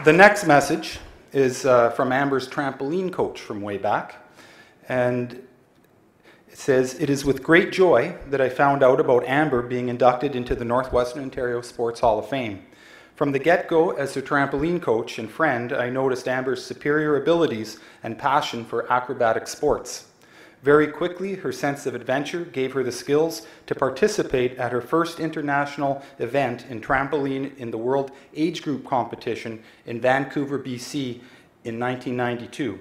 S12: The next message is from Amber's trampoline coach from way back. And it says, "It is with great joy that I found out about Amber being inducted into the Northwestern Ontario Sports Hall of Fame. From the get-go, as her trampoline coach and friend, I noticed Amber's superior abilities and passion for acrobatic sports. Very quickly, her sense of adventure gave her the skills to participate at her first international event in trampoline in the World Age Group competition in Vancouver, BC in 1992.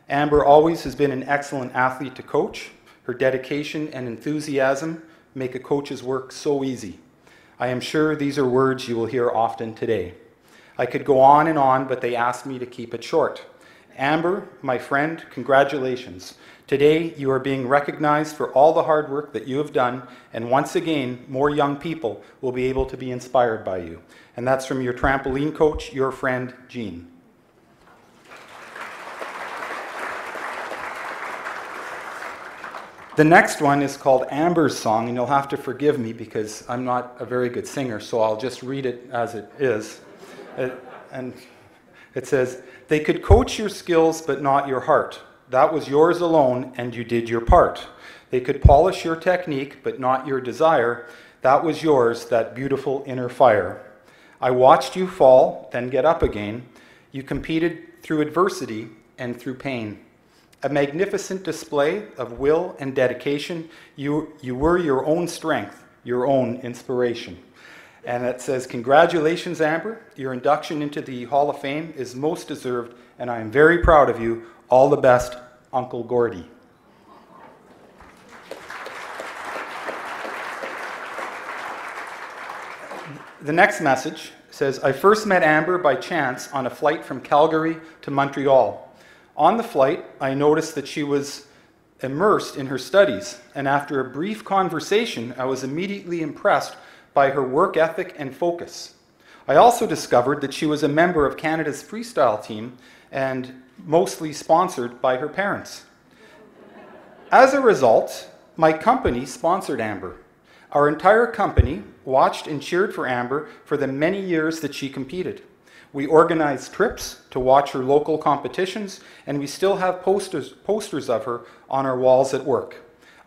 S12: Amber always has been an excellent athlete to coach. Her dedication and enthusiasm make a coach's work so easy. I am sure these are words you will hear often today. I could go on and on, but they asked me to keep it short. Amber, my friend, congratulations. Today you are being recognized for all the hard work that you have done, and once again, more young people will be able to be inspired by you." And that's from your trampoline coach, your friend, Jean. The next one is called Amber's Song, and you'll have to forgive me because I'm not a very good singer, so I'll just read it as it is. And it says, "They could coach your skills but not your heart. That was yours alone and you did your part. They could polish your technique but not your desire. That was yours, that beautiful inner fire. I watched you fall, then get up again. You competed through adversity and through pain. A magnificent display of will and dedication. You were your own strength, your own inspiration." And it says, "Congratulations, Amber. Your induction into the Hall of Fame is most deserved, and I am very proud of you. All the best, Uncle Gordy." The next message says, "I first met Amber by chance on a flight from Calgary to Montreal. On the flight, I noticed that she was immersed in her studies, and after a brief conversation, I was immediately impressed by her work ethic and focus. I also discovered that she was a member of Canada's Freestyle team and mostly sponsored by her parents. As a result, my company sponsored Amber. Our entire company watched and cheered for Amber for the many years that she competed. We organized trips to watch her local competitions, and we still have posters of her on our walls at work.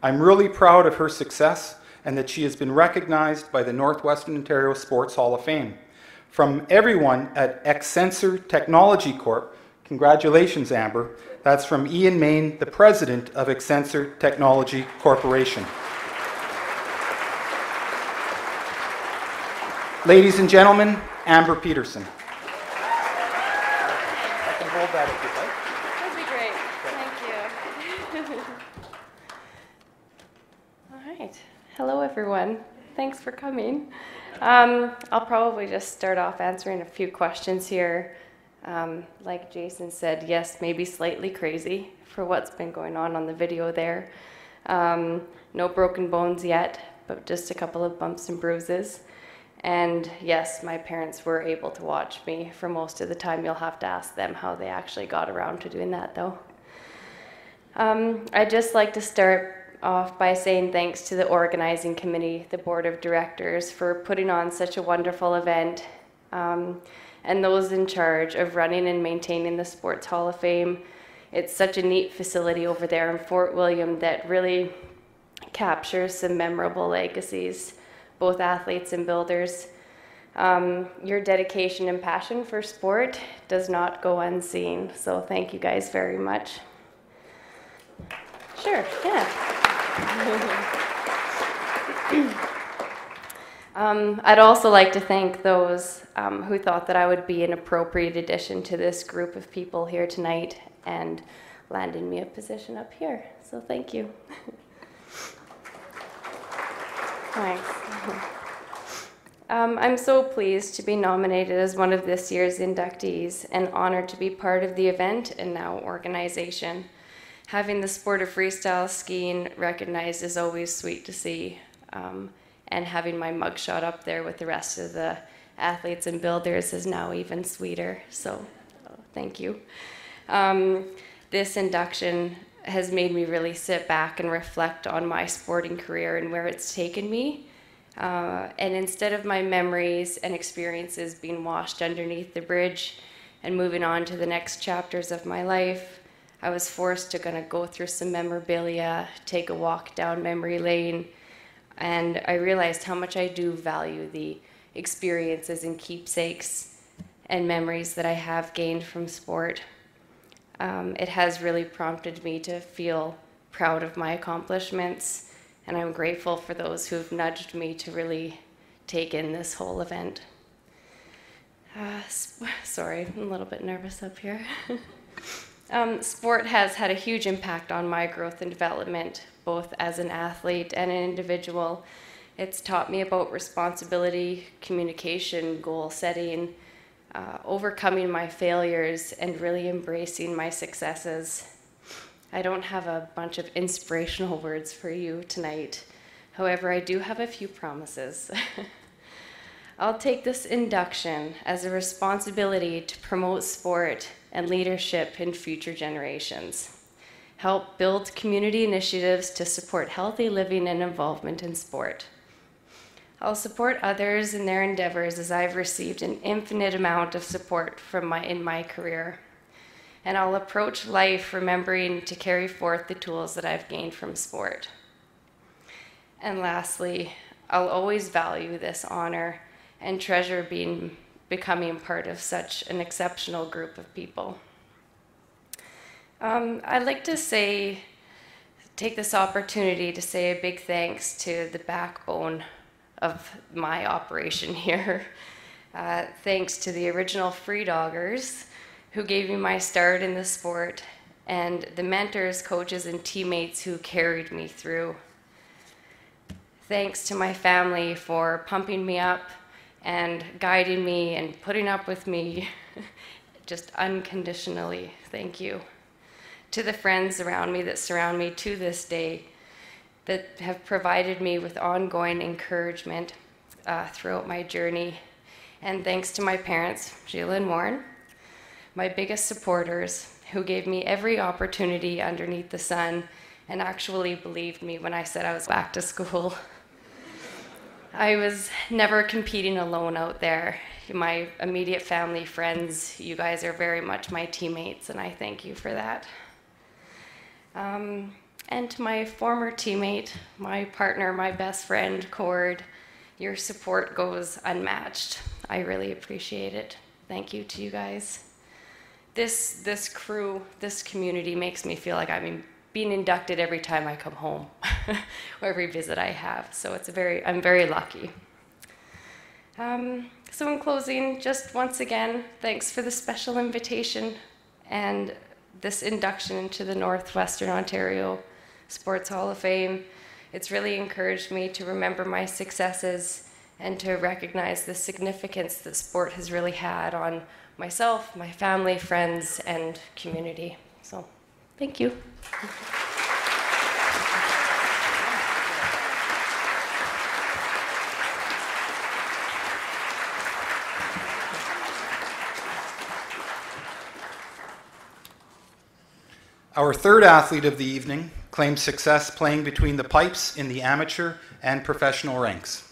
S12: I'm really proud of her success and that she has been recognized by the Northwestern Ontario Sports Hall of Fame. From everyone at Accenture Technology Corp, congratulations, Amber." That's from Ian Main, the president of Accenture Technology Corporation. Ladies and gentlemen, Amber Peterson. hold that if you'd like.
S3: That'd be great. Thank you. All right. Hello, everyone. Thanks for coming. I'll probably just start off answering a few questions here. Like Jason said, yes, maybe slightly crazy for what's been going on the video there. No broken bones yet, but just a couple of bumps and bruises. And yes, my parents were able to watch me for most of the time. You'll have to ask them how they actually got around to doing that, though. I'd just like to start off by saying thanks to the organizing committee, the board of directors, for putting on such a wonderful event, and those in charge of running and maintaining the Sports Hall of Fame. It's such a neat facility over there in Fort William that really captures some memorable legacies, both athletes and builders. Your dedication and passion for sport does not go unseen, so thank you guys very much. Sure, yeah. I'd also like to thank those who thought that I would be an appropriate addition to this group of people here tonight and landed me a position up here, so thank you. Thanks. I'm so pleased to be nominated as one of this year's inductees and honored to be part of the event and now organization. Having the sport of freestyle skiing recognized is always sweet to see, and having my mugshot up there with the rest of the athletes and builders is now even sweeter, so thank you. This induction has made me really sit back and reflect on my sporting career and where it's taken me. And instead of my memories and experiences being washed underneath the bridge and moving on to the next chapters of my life, I was forced to kind of go through some memorabilia, take a walk down memory lane, and I realized how much I do value the experiences and keepsakes and memories that I have gained from sport. It has really prompted me to feel proud of my accomplishments, and I'm grateful for those who have nudged me to really take in this whole event. Sorry, I'm a little bit nervous up here. Sport has had a huge impact on my growth and development, both as an athlete and an individual. It's taught me about responsibility, communication, goal setting, overcoming my failures, and really embracing my successes. I don't have a bunch of inspirational words for you tonight. However, I do have a few promises. I'll take this induction as a responsibility to promote sport and leadership in future generations. Help build community initiatives to support healthy living and involvement in sport. I'll support others in their endeavors as I've received an infinite amount of support in my career. And I'll approach life remembering to carry forth the tools that I've gained from sport. And lastly, I'll always value this honor and treasure becoming part of such an exceptional group of people. I'd like to take this opportunity to say a big thanks to the backbone of my operation here. Thanks to the original Free Doggers who gave me my start in the sport, and the mentors, coaches, and teammates who carried me through. Thanks to my family for pumping me up and guiding me and putting up with me just unconditionally. Thank you. To the friends around me that surround me to this day that have provided me with ongoing encouragement throughout my journey. And thanks to my parents, Sheila and Warren, my biggest supporters, who gave me every opportunity underneath the sun and actually believed me when I said I was back to school. I was never competing alone out there. My immediate family, friends, you guys are very much my teammates, and I thank you for that. And to my former teammate, my partner, my best friend, Cord, your support goes unmatched. I really appreciate it. Thank you to you guys. This crew, this community makes me feel like I'm being inducted every time I come home, or every visit I have. So I'm very lucky. So in closing, just once again, thanks for the special invitation And this induction into the Northwestern Ontario Sports Hall of Fame, it's really encouraged me to remember my successes and to recognize the significance that sport has really had on myself, my family, friends, and community. So, thank you.
S12: Our third athlete of the evening claimed success playing between the pipes in the amateur and professional ranks.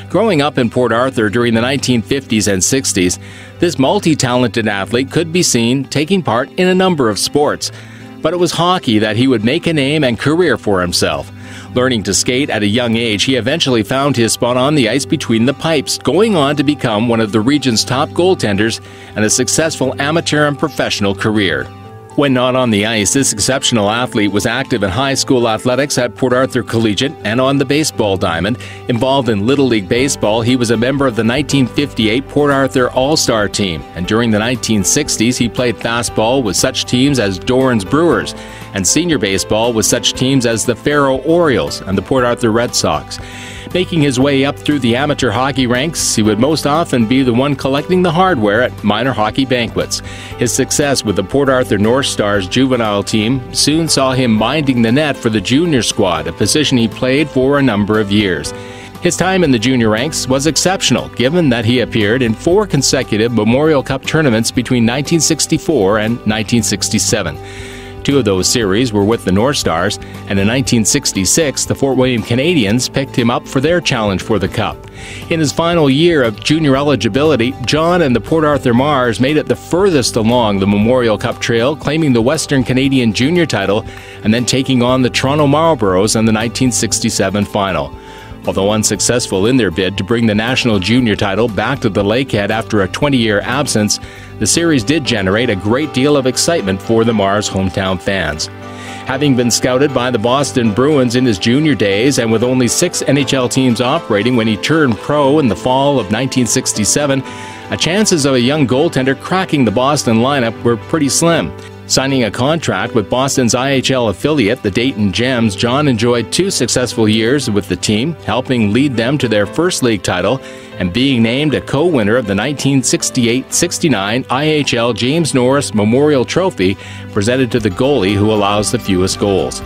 S13: Growing up in Port Arthur during the 1950s and 60s, this multi-talented athlete could be seen taking part in a number of sports. But it was hockey that he would make a name and career for himself. Learning to skate at a young age, he eventually found his spot on the ice between the pipes, going on to become one of the region's top goaltenders and a successful amateur and professional career. When not on the ice, this exceptional athlete was active in high school athletics at Port Arthur Collegiate and on the baseball diamond. Involved in Little League Baseball, he was a member of the 1958 Port Arthur All-Star team, and during the 1960s he played fastball with such teams as Doran's Brewers, and senior baseball with such teams as the Faro Orioles and the Port Arthur Red Sox. Making his way up through the amateur hockey ranks, he would most often be the one collecting the hardware at minor hockey banquets. His success with the Port Arthur North Stars juvenile team soon saw him minding the net for the junior squad, a position he played for a number of years. His time in the junior ranks was exceptional, given that he appeared in 4 consecutive Memorial Cup tournaments between 1964 and 1967. 2 of those series were with the North Stars, and in 1966, the Fort William Canadians picked him up for their challenge for the Cup. In his final year of junior eligibility, John and the Port Arthur Mars made it the furthest along the Memorial Cup trail, claiming the Western Canadian junior title and then taking on the Toronto Marlboros in the 1967 final. Although unsuccessful in their bid to bring the national junior title back to the Lakehead after a 20-year absence, the series did generate a great deal of excitement for the Mars hometown fans. Having been scouted by the Boston Bruins in his junior days and with only 6 NHL teams operating when he turned pro in the fall of 1967, the chances of a young goaltender cracking the Boston lineup were pretty slim. Signing a contract with Boston's IHL affiliate, the Dayton Gems, John enjoyed 2 successful years with the team, helping lead them to their first league title and being named a co-winner of the 1968-69 IHL James Norris Memorial Trophy, presented to the goalie who allows the fewest goals.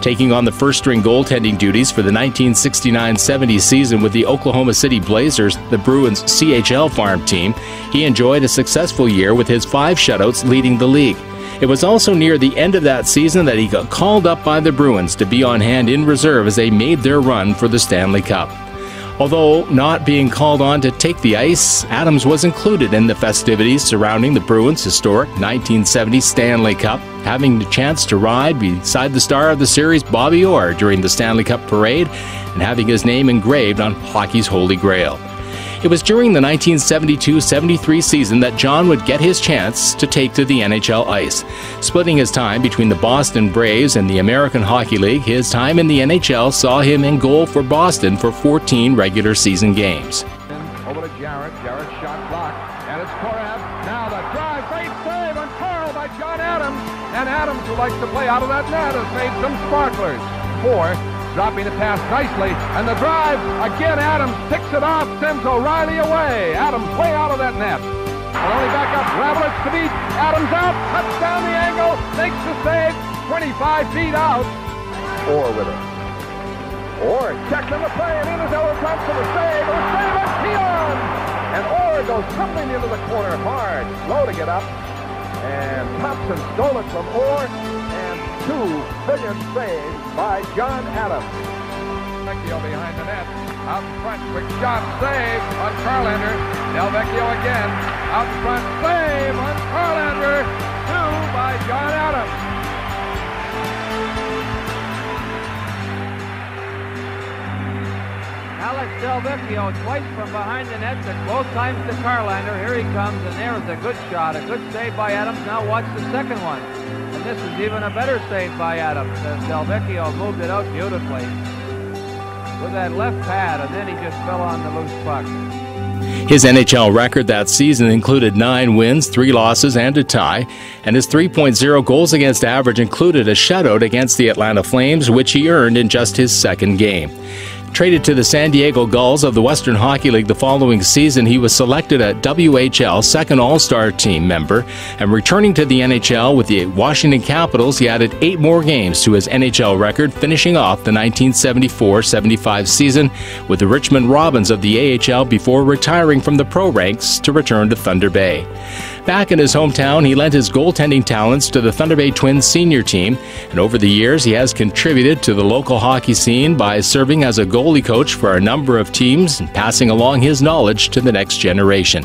S13: Taking on the first-string goaltending duties for the 1969-70 season with the Oklahoma City Blazers, the Bruins' CHL farm team, he enjoyed a successful year with his 5 shutouts leading the league. It was also near the end of that season that he got called up by the Bruins to be on hand in reserve as they made their run for the Stanley Cup. Although not being called on to take the ice, Adams was included in the festivities surrounding the Bruins' historic 1970 Stanley Cup, having the chance to ride beside the star of the series, Bobby Orr, during the Stanley Cup parade and having his name engraved on hockey's Holy Grail. It was during the 1972-73 season that John would get his chance to take to the NHL ice. Splitting his time between the Boston Braves and the American Hockey League, his time in the NHL saw him in goal for Boston for 14 regular season games.
S2: Over to Jarrett. Jarrett shot blocked, and it's Korath. Now the drive, great save on Carl by John Adams. And Adams, who likes to play out of that net, has made some sparklers. 4. Dropping the pass nicely, and the drive, again Adams picks it off, sends O'Reilly away. Adams way out of that net. Only back up, Ravlich to beat, Adams out, cuts down the angle, makes the save, 25 feet out. Orr with it. Orr checks on the play, and in is Ellis Thompson, the save, and Keon! And Orr goes tumbling into the corner hard, slow to get up, and Thompson stole it from Orr, and 2 brilliant saves by John Adams. Vecchio behind the net, out in front, quick shot, save on Carlander. Del Vecchio again, out in front, save on Carlander. 2 by John Adams.
S4: Alex Del Vecchio twice from behind the net, but both times to Carlander. Here he comes, and there's a good shot, a good save by Adams. Now watch the second one. And this is even a better save by Adams, as Del Vecchio moved it out beautifully with that left pad, and then he just fell on the loose puck.
S13: His NHL record that season included 9 wins, 3 losses, and a tie, and his 3.0 goals against average included a shutout against the Atlanta Flames, which he earned in just his second game. Traded to the San Diego Gulls of the Western Hockey League the following season, he was selected a WHL second All-Star team member, and returning to the NHL with the Washington Capitals, he added 8 more games to his NHL record, finishing off the 1974-75 season with the Richmond Robins of the AHL before retiring from the pro ranks to return to Thunder Bay. Back in his hometown, he lent his goaltending talents to the Thunder Bay Twins senior team, and over the years he has contributed to the local hockey scene by serving as a goalie coach for a number of teams and passing along his knowledge to the next generation.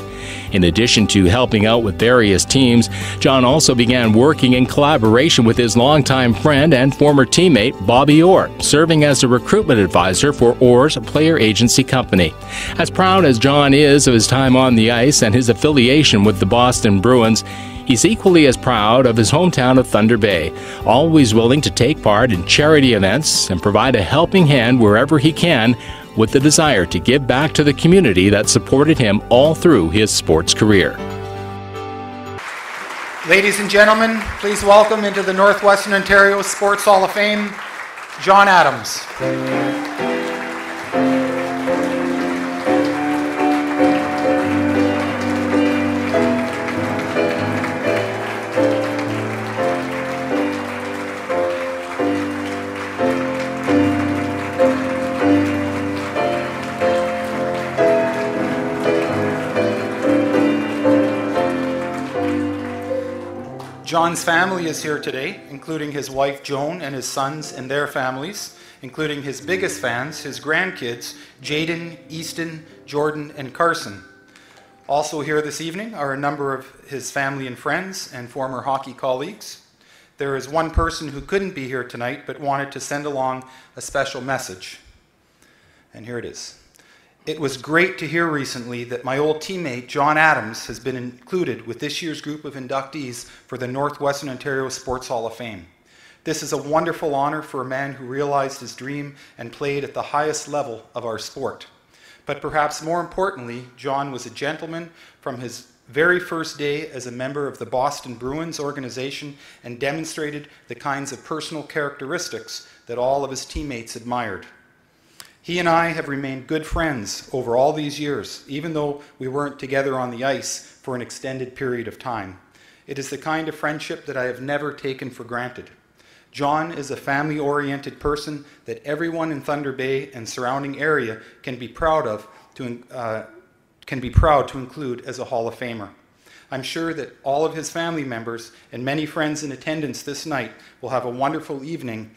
S13: In addition to helping out with various teams, John also began working in collaboration with his longtime friend and former teammate Bobby Orr, serving as a recruitment advisor for Orr's player agency company. As proud as John is of his time on the ice and his affiliation with the Boston Bruins, he's equally as proud of his hometown of Thunder Bay, always willing to take part in charity events and provide a helping hand wherever he can, with the desire to give back to the community that supported him all through his sports career.
S12: Ladies and gentlemen, please welcome into the Northwestern Ontario Sports Hall of Fame, John Adams. John's family is here today, including his wife Joan and his sons and their families, including his biggest fans, his grandkids, Jaden, Easton, Jordan, and Carson. Also here this evening are a number of his family and friends and former hockey colleagues. There is one person who couldn't be here tonight but wanted to send along a special message. And here it is. It was great to hear recently that my old teammate John Adams has been included with this year's group of inductees for the Northwestern Ontario Sports Hall of Fame. This is a wonderful honor for a man who realized his dream and played at the highest level of our sport. But perhaps more importantly, John was a gentleman from his very first day as a member of the Boston Bruins organization and demonstrated the kinds of personal characteristics that all of his teammates admired. He and I have remained good friends over all these years, even though we weren't together on the ice for an extended period of time. It is the kind of friendship that I have never taken for granted. John is a family-oriented person that everyone in Thunder Bay and surrounding area can be proud to include as a Hall of Famer. I'm sure that all of his family members and many friends in attendance this night will have a wonderful evening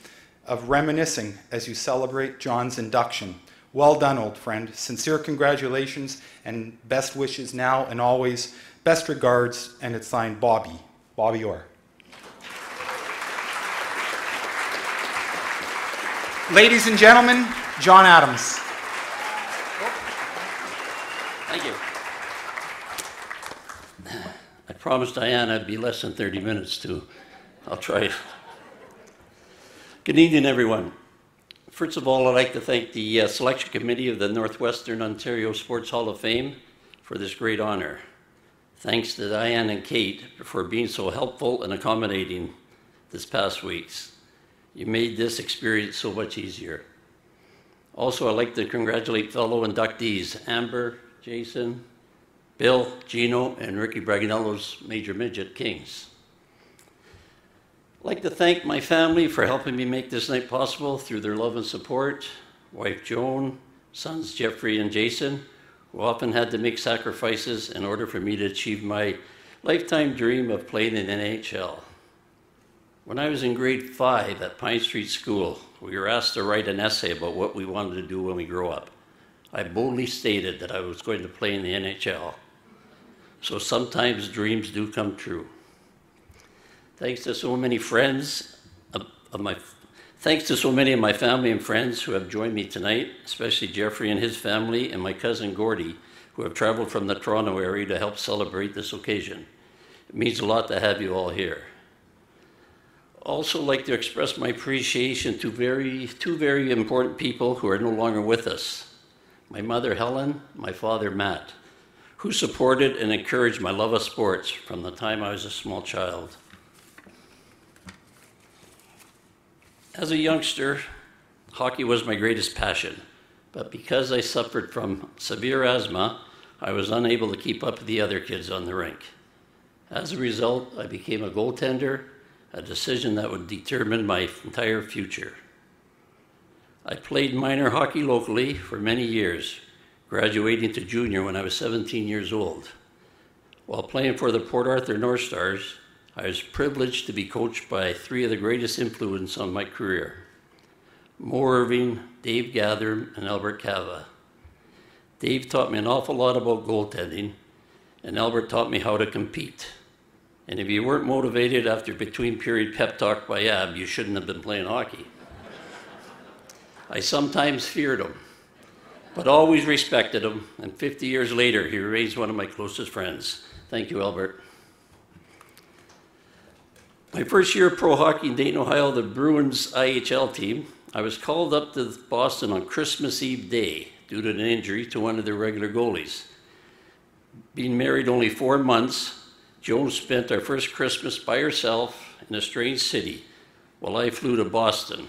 S12: of reminiscing as you celebrate John's induction. Well done, old friend. Sincere congratulations and best wishes now and always. Best regards, and it's signed Bobby Orr. Ladies and gentlemen, John Adams.
S6: Thank you. I promised Diana it'd be less than 30 minutes too. I'll try. Good evening, everyone. First of all, I'd like to thank the selection committee of the Northwestern Ontario Sports Hall of Fame for this great honor. Thanks to Diane and Kate for being so helpful and accommodating this past weeks. You made this experience so much easier. Also, I'd like to congratulate fellow inductees, Amber, Jason, Bill, Gino, and Ricky Braganello's Major Midget Kings. I'd like to thank my family for helping me make this night possible through their love and support, wife Joan, sons Jeffrey and Jason, who often had to make sacrifices in order for me to achieve my lifetime dream of playing in NHL. When I was in grade 5 at Pine Street School, we were asked to write an essay about what we wanted to do when we grow up. I boldly stated that I was going to play in the NHL. So sometimes dreams do come true. Thanks to so many friends thanks to so many of my family and friends who have joined me tonight, especially Jeffrey and his family and my cousin Gordy, who have traveled from the Toronto area to help celebrate this occasion. It means a lot to have you all here. Also like to express my appreciation to two very important people who are no longer with us. my mother Helen, my father Matt, who supported and encouraged my love of sports from the time I was a small child. As a youngster, hockey was my greatest passion, but because I suffered from severe asthma, I was unable to keep up with the other kids on the rink. As a result, I became a goaltender, a decision that would determine my entire future. I played minor hockey locally for many years, graduating to junior when I was 17 years old. While playing for the Port Arthur North Stars, I was privileged to be coached by three of the greatest influences on my career: Mo Irving, Dave Gathern, and Albert Cava. Dave taught me an awful lot about goaltending, and Albert taught me how to compete. And if you weren't motivated after between-period pep talk by Ab, you shouldn't have been playing hockey. I sometimes feared him, but always respected him, and 50 years later, he remains one of my closest friends. Thank you, Albert. My first year of pro hockey in Dayton, Ohio, the Bruins AHL team, I was called up to Boston on Christmas Eve day due to an injury to one of their regular goalies. Being married only 4 months, Joan spent our first Christmas by herself in a strange city while I flew to Boston.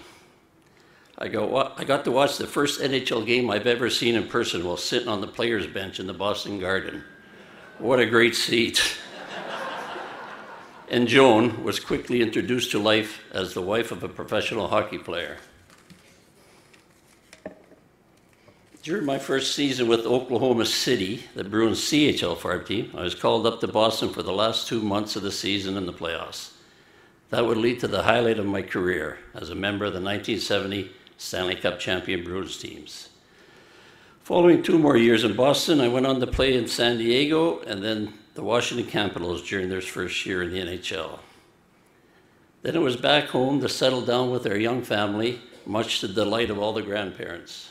S6: I got to watch the first NHL game I've ever seen in person while sitting on the players' bench in the Boston Garden. What a great seat. And Joan was quickly introduced to life as the wife of a professional hockey player. During my first season with Oklahoma City, the Bruins CHL farm team, I was called up to Boston for the last 2 months of the season in the playoffs. That would lead to the highlight of my career as a member of the 1970 Stanley Cup champion Bruins teams. Following 2 more years in Boston, I went on to play in San Diego and then the Washington Capitals during their first year in the NHL. Then it was back home to settle down with our young family, much to the delight of all the grandparents.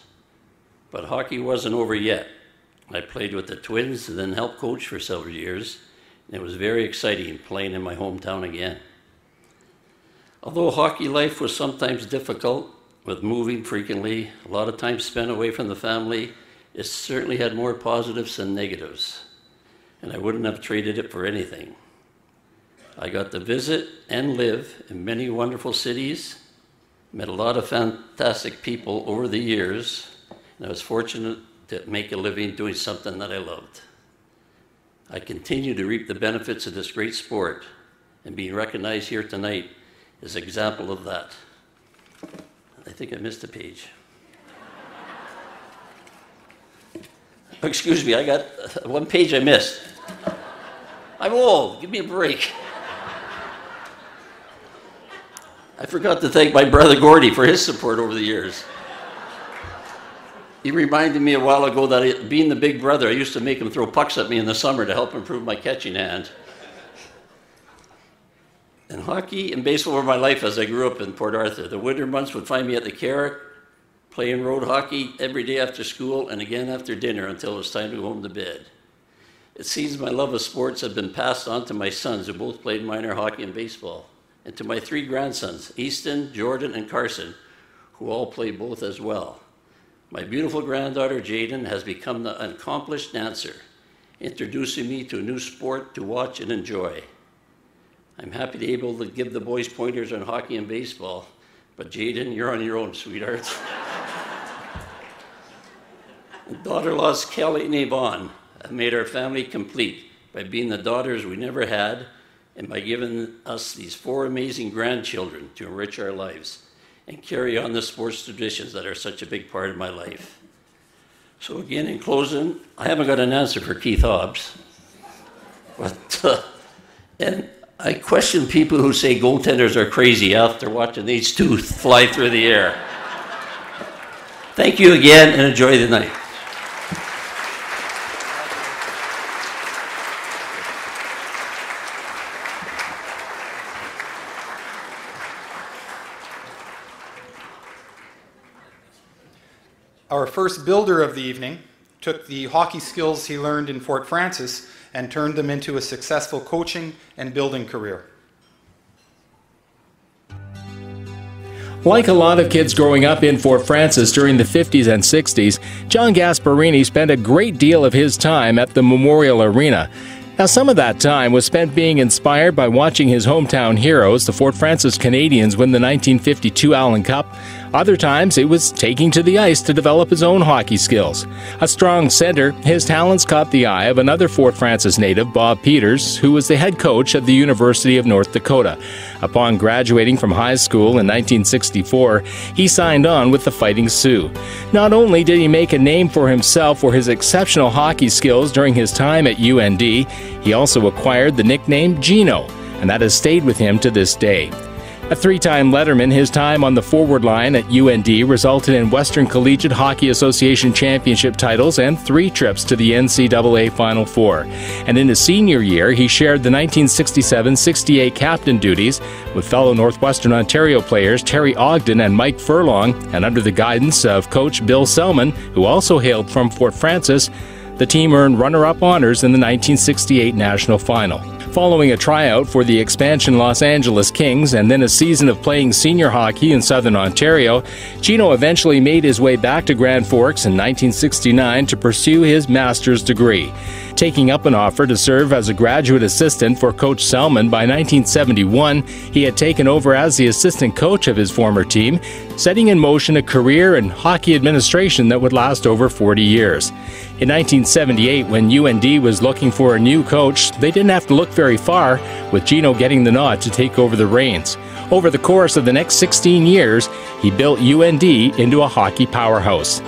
S6: But hockey wasn't over yet. I played with the Twins and then helped coach for several years, and it was very exciting playing in my hometown again. Although hockey life was sometimes difficult, with moving frequently, a lot of time spent away from the family, it certainly had more positives than negatives, and I wouldn't have traded it for anything. I got to visit and live in many wonderful cities, met a lot of fantastic people over the years, and I was fortunate to make a living doing something that I loved. I continue to reap the benefits of this great sport, and being recognized here tonight is an example of that. I think I missed a page. Excuse me, I got 1 page I missed. I'm old, give me a break. I forgot to thank my brother Gordy for his support over the years. He reminded me a while ago that being the big brother, I used to make him throw pucks at me in the summer to help improve my catching hand. And hockey and baseball were my life as I grew up in Port Arthur. The winter months would find me at the Carrick, playing road hockey every day after school and again after dinner until it was time to go home to bed. It seems my love of sports had been passed on to my sons, who both played minor hockey and baseball, and to my 3 grandsons, Easton, Jordan, and Carson, who all play both as well. My beautiful granddaughter, Jaden, has become an accomplished dancer, introducing me to a new sport to watch and enjoy. I'm happy to be able to give the boys pointers on hockey and baseball, but Jaden, you're on your own, sweetheart. Daughter-in-laws Kelly and Yvonne have made our family complete by being the daughters we never had and by giving us these 4 amazing grandchildren to enrich our lives and carry on the sports traditions that are such a big part of my life. So again, in closing, I haven't got an answer for Keith Hobbs, but and I question people who say goaltenders are crazy after watching these 2 fly through the air. Thank you again and enjoy the night.
S12: Our first builder of the evening took the hockey skills he learned in Fort Francis and turned them into a successful coaching and building career.
S13: Like a lot of kids growing up in Fort Frances during the 50s and 60s, John Gasperini spent a great deal of his time at the Memorial Arena. Now, some of that time was spent being inspired by watching his hometown heroes, the Fort Frances Canadians, win the 1952 Allen Cup. Other times, it was taking to the ice to develop his own hockey skills. A strong center, his talents caught the eye of another Fort Frances native, Bob Peters, who was the head coach at the University of North Dakota. Upon graduating from high school in 1964, he signed on with the Fighting Sioux. Not only did he make a name for himself for his exceptional hockey skills during his time at UND, he also acquired the nickname Gino, and that has stayed with him to this day. A three-time letterman, his time on the forward line at UND resulted in Western Collegiate Hockey Association championship titles and 3 trips to the NCAA Final Four. And in his senior year, he shared the 1967-68 captain duties with fellow Northwestern Ontario players Terry Ogden and Mike Furlong, and under the guidance of coach Bill Selman, who also hailed from Fort Frances, the team earned runner-up honors in the 1968 National Final. Following a tryout for the expansion Los Angeles Kings and then a season of playing senior hockey in Southern Ontario, Gino eventually made his way back to Grand Forks in 1969 to pursue his master's degree. Taking up an offer to serve as a graduate assistant for Coach Selman by 1971, he had taken over as the assistant coach of his former team, setting in motion a career in hockey administration that would last over 40 years. In 1978, when UND was looking for a new coach, they didn't have to look very far, with Gino getting the nod to take over the reins. Over the course of the next 16 years, he built UND into a hockey powerhouse.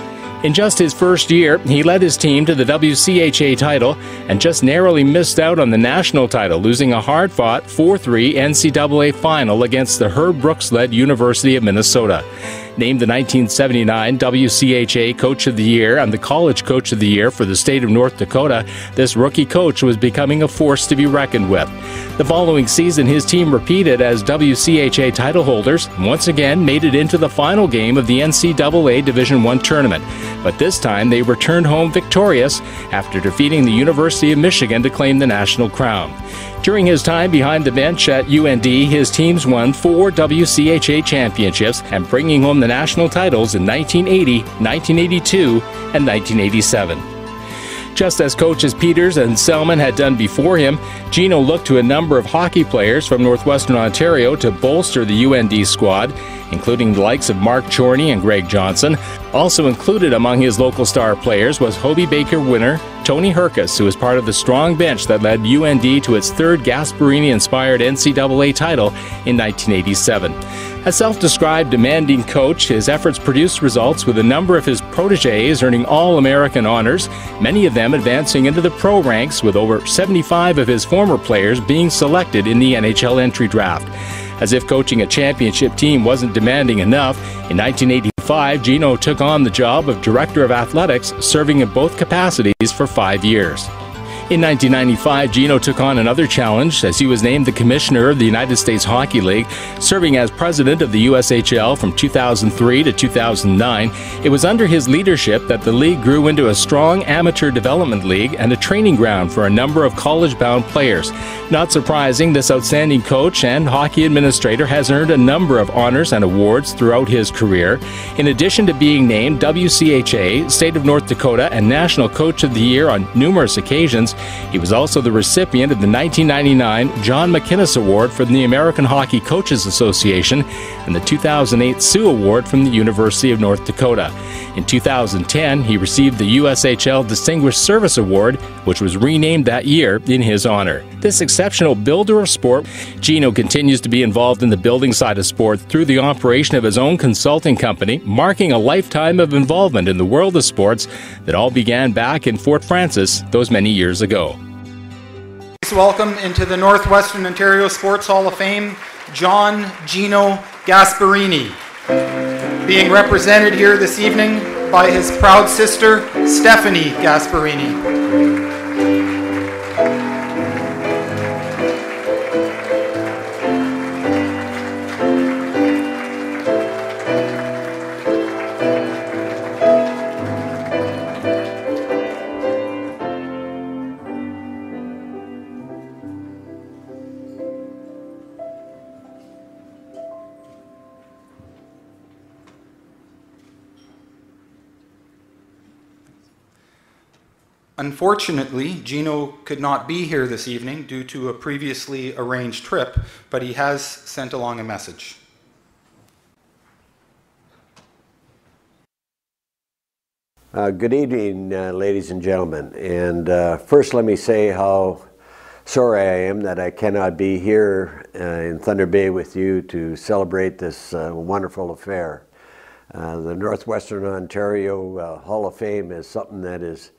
S13: In just his first year, he led his team to the WCHA title and just narrowly missed out on the national title, losing a hard-fought 4-3 NCAA final against the Herb Brooks-led University of Minnesota. Named the 1979 WCHA Coach of the Year and the College Coach of the Year for the state of North Dakota, this rookie coach was becoming a force to be reckoned with. The following season, his team repeated as WCHA title holders and once again made it into the final game of the NCAA Division I tournament. But this time, they returned home victorious after defeating the University of Michigan to claim the national crown. During his time behind the bench at UND, his teams won 4 WCHA championships and bringing home the national titles in 1980, 1982, and 1987. Just as coaches Peters and Selman had done before him, Gino looked to a number of hockey players from Northwestern Ontario to bolster the UND squad, including the likes of Mark Chorney and Greg Johnson. Also included among his local star players was Hobie Baker winner Tony Herkus, who was part of the strong bench that led UND to its 3rd Gasperini-inspired NCAA title in 1987. A self-described demanding coach, his efforts produced results with a number of his protégés earning All-American honors, many of them advancing into the pro ranks, with over 75 of his former players being selected in the NHL entry draft. As if coaching a championship team wasn't demanding enough, in 1985, Gino took on the job of Director of Athletics, serving in both capacities for 5 years. In 1995, Gino took on another challenge as he was named the Commissioner of the United States Hockey League, serving as President of the USHL from 2003 to 2009. It was under his leadership that the league grew into a strong amateur development league and a training ground for a number of college-bound players. Not surprising, this outstanding coach and hockey administrator has earned a number of honors and awards throughout his career. In addition to being named WCHA, State of North Dakota, and National Coach of the Year on numerous occasions, he was also the recipient of the 1999 John McInnes Award from the American Hockey Coaches Association and the 2008 Sioux Award from the University of North Dakota. In 2010, he received the USHL Distinguished Service Award, which was renamed that year in his honor. This exceptional builder of sport, Gino continues to be involved in the building side of sport through the operation of his own consulting company, marking a lifetime of involvement in the world of sports that all began back in Fort Frances those many years ago.
S12: Please welcome into the Northwestern Ontario Sports Hall of Fame, John Gino Gasperini, being represented here this evening by his proud sister, Stephanie Gasperini. Unfortunately, Gino could not be here this evening due to a previously arranged trip, but he has sent along a message.
S7: Good evening, ladies and gentlemen. And first, let me say how sorry I am that I cannot be here in Thunder Bay with you to celebrate this wonderful affair. The Northwestern Ontario Hall of Fame is something that is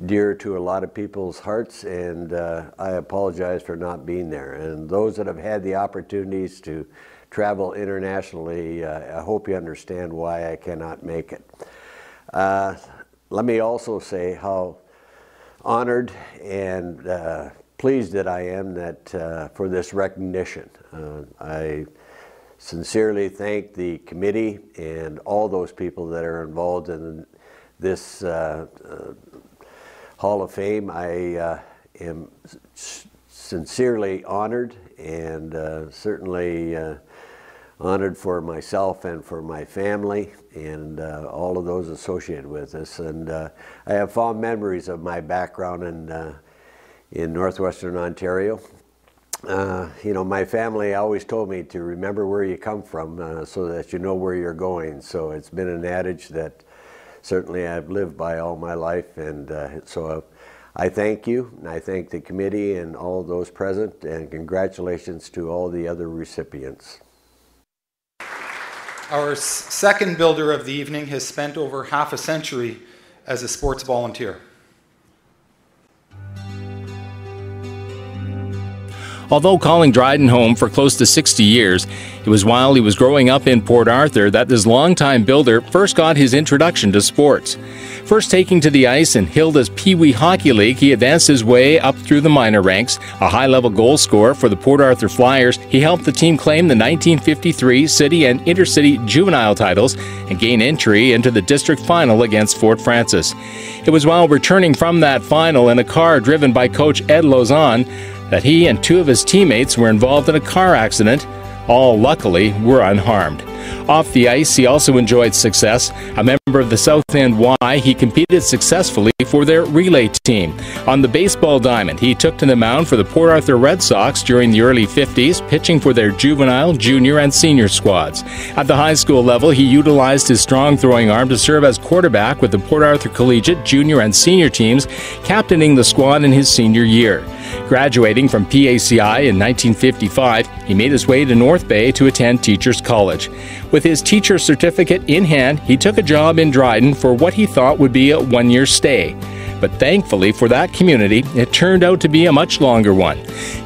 S7: dear to a lot of people's hearts, and I apologize for not being there. And those that have had the opportunities to travel internationally, I hope you understand why I cannot make it. Let me also say how honored and pleased that I am that for this recognition. I sincerely thank the committee and all those people that are involved in this Hall of Fame. I am sincerely honored and certainly honored for myself and for my family and all of those associated with us. And I have fond memories of my background in Northwestern Ontario. You know, my family always told me to remember where you come from so that you know where you're going. So it's been an adage that certainly I've lived by all my life, and so I thank you, and I thank the committee and all those present, and congratulations to all the other recipients.
S12: Our second builder of the evening has spent over half a century as a sports volunteer.
S13: Although calling Dryden home for close to 60 years, it was while he was growing up in Port Arthur that this longtime builder first got his introduction to sports. First taking to the ice in Hilda's Pee Wee Hockey League, he advanced his way up through the minor ranks. A high-level goal scorer for the Port Arthur Flyers, he helped the team claim the 1953 city and intercity juvenile titles and gain entry into the district final against Fort Francis. It was while returning from that final in a car driven by coach Ed Lozon that he and two of his teammates were involved in a car accident. All, luckily, were unharmed. Off the ice, he also enjoyed success. A member of the South End Y, he competed successfully for their relay team. On the baseball diamond, he took to the mound for the Port Arthur Red Sox during the early 50s, pitching for their juvenile, junior, and senior squads. At the high school level, he utilized his strong throwing arm to serve as quarterback with the Port Arthur Collegiate, junior, and senior teams, captaining the squad in his senior year. Graduating from PACI in 1955, he made his way to North Bay to attend Teachers College. With his teacher certificate in hand, he took a job in Dryden for what he thought would be a one-year stay. But thankfully for that community, it turned out to be a much longer one.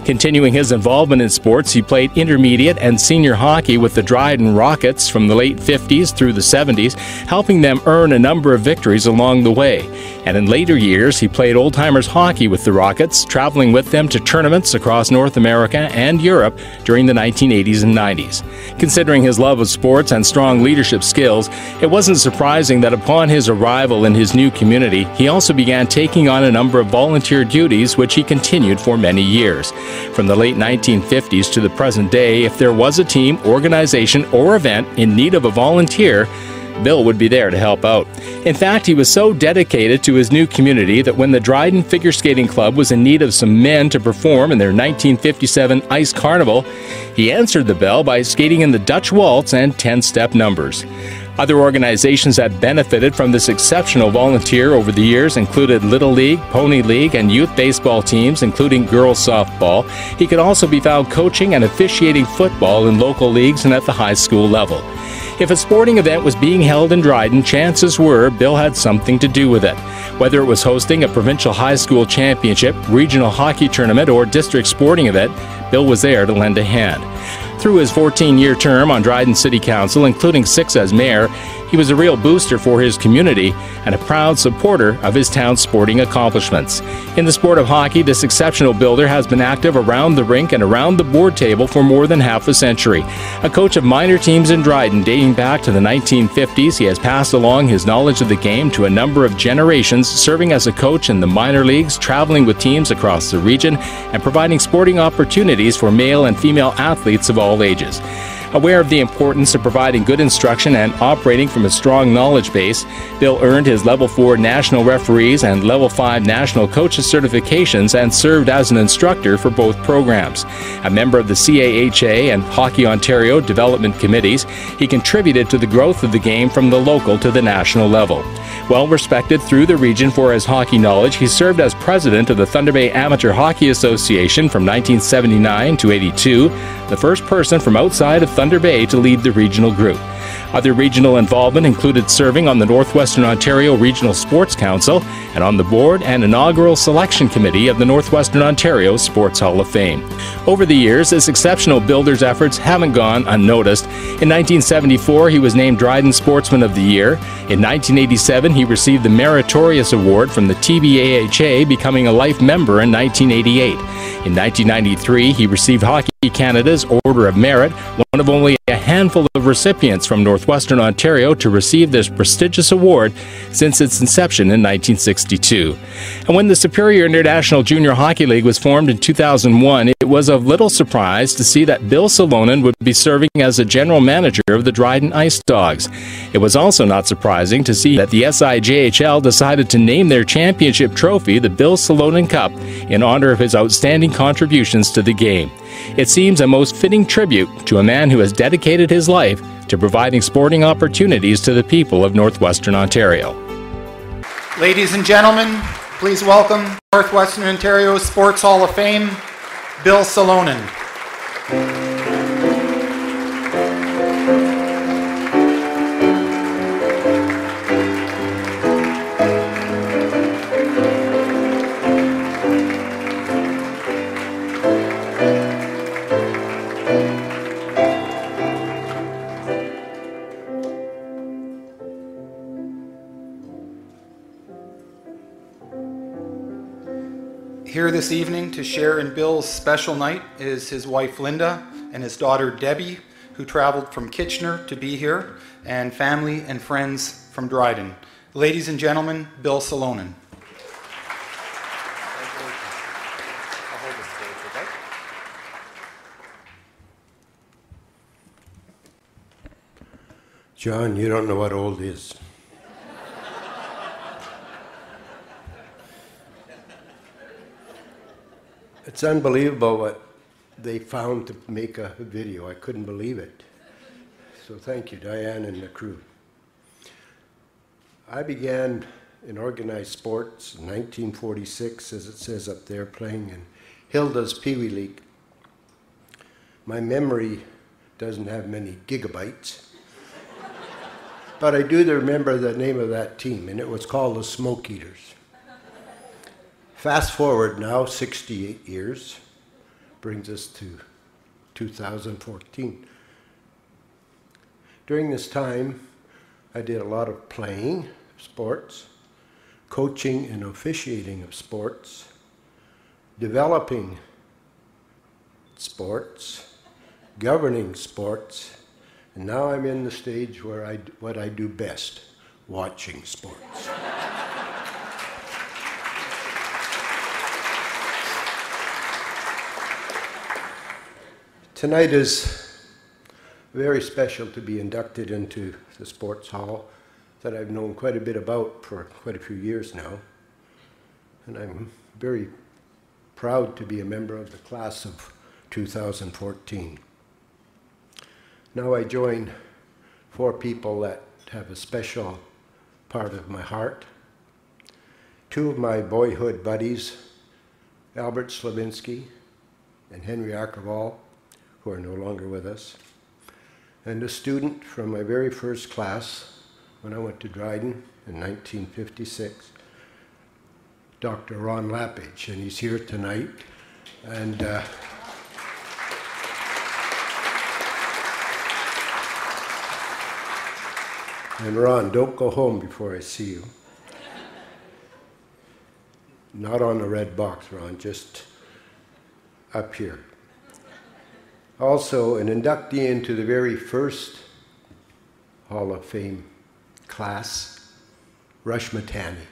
S13: Continuing his involvement in sports, he played intermediate and senior hockey with the Dryden Rockets from the late 50s through the 70s, helping them earn a number of victories along the way. And in later years, he played old-timers hockey with the Rockets, traveling with them to tournaments across North America and Europe during the 1980s and 90s. Considering his love of sports and strong leadership skills, it wasn't surprising that upon his arrival in his new community, he also began taking on a number of volunteer duties, which he continued for many years. From the late 1950s to the present day, if there was a team, organization, or event in need of a volunteer, Bill would be there to help out. In fact, he was so dedicated to his new community that when the Dryden Figure Skating Club was in need of some men to perform in their 1957 Ice Carnival, he answered the bell by skating in the Dutch Waltz and 10-step numbers. Other organizations that benefited from this exceptional volunteer over the years included Little League, Pony League, and youth baseball teams, including girls softball. He could also be found coaching and officiating football in local leagues and at the high school level. If a sporting event was being held in Dryden, chances were Bill had something to do with it. Whether it was hosting a provincial high school championship, regional hockey tournament, or district sporting event, Bill was there to lend a hand. Through his 14-year term on Dryden City Council, including 6 as mayor, he was a real booster for his community and a proud supporter of his town's sporting accomplishments. In the sport of hockey, this exceptional builder has been active around the rink and around the board table for more than half a century. A coach of minor teams in Dryden dating back to the 1950s, he has passed along his knowledge of the game to a number of generations, serving as a coach in the minor leagues, traveling with teams across the region, and providing sporting opportunities for male and female athletes of all ages. Aware of the importance of providing good instruction and operating from a strong knowledge base, Bill earned his Level 4 National Referees and Level 5 National Coaches certifications and served as an instructor for both programs. A member of the CAHA and Hockey Ontario development committees, he contributed to the growth of the game from the local to the national level. Well respected through the region for his hockey knowledge, he served as president of the Thunder Bay Amateur Hockey Association from 1979 to 82, the first person from outside of Thunder Bay to lead the regional group. Other regional involvement included serving on the Northwestern Ontario Regional Sports Council and on the board and inaugural selection committee of the Northwestern Ontario Sports Hall of Fame. Over the years, his exceptional builder's efforts haven't gone unnoticed. In 1974, he was named Dryden Sportsman of the Year. In 1987, he received the Meritorious Award from the TBAHA, becoming a life member in 1988. In 1993, he received Hockey Canada's Order of Merit, one of only a handful of recipients from Northwestern Ontario to receive this prestigious award since its inception in 1962. And when the Superior International Junior Hockey League was formed in 2001, it was of little surprise to see that Bill Salonen would be serving as the general manager of the Dryden Ice Dogs. It was also not surprising to see that the SIJHL decided to name their championship trophy the Bill Salonen Cup in honor of his outstanding contributions to the game. It seems a most fitting tribute to a man who has dedicated his life to providing sporting opportunities to the people of Northwestern Ontario.
S12: Ladies and gentlemen, please welcome Northwestern Ontario Sports Hall of Fame, Bill Salonen. Here this evening to share in Bill's special night is his wife Linda and his daughter Debbie, who traveled from Kitchener to be here, and family and friends from Dryden. Ladies and gentlemen, Bill Salonen.
S8: John, you don't know what old is. It's unbelievable what they found to make a video. I couldn't believe it. So thank you, Diane and the crew. I began in organized sports in 1946, as it says up there, playing in Hilda's Pee Wee League. My memory doesn't have many gigabytes, but I do remember the name of that team, and it was called the Smoke Eaters. Fast forward now, 68 years, brings us to 2014. During this time, I did a lot of playing sports, coaching and officiating of sports, developing sports, governing sports, and now I'm in the stage where what I do best, watching sports. Tonight is very special to be inducted into the sports hall that I've known quite a bit about for quite a few years now. And I'm very proud to be a member of the class of 2014. Now I join four people that have a special part of my heart. Two of my boyhood buddies, Albert Slavinsky and Henry Ackervall, who are no longer with us, and a student from my very first class when I went to Dryden in 1956, Dr. Ron Lappage, and he's here tonight. And Ron, don't go home before I see you. Not on the red box, Ron, just up here. Also, an inductee into the very first Hall of Fame class, Rush Matani,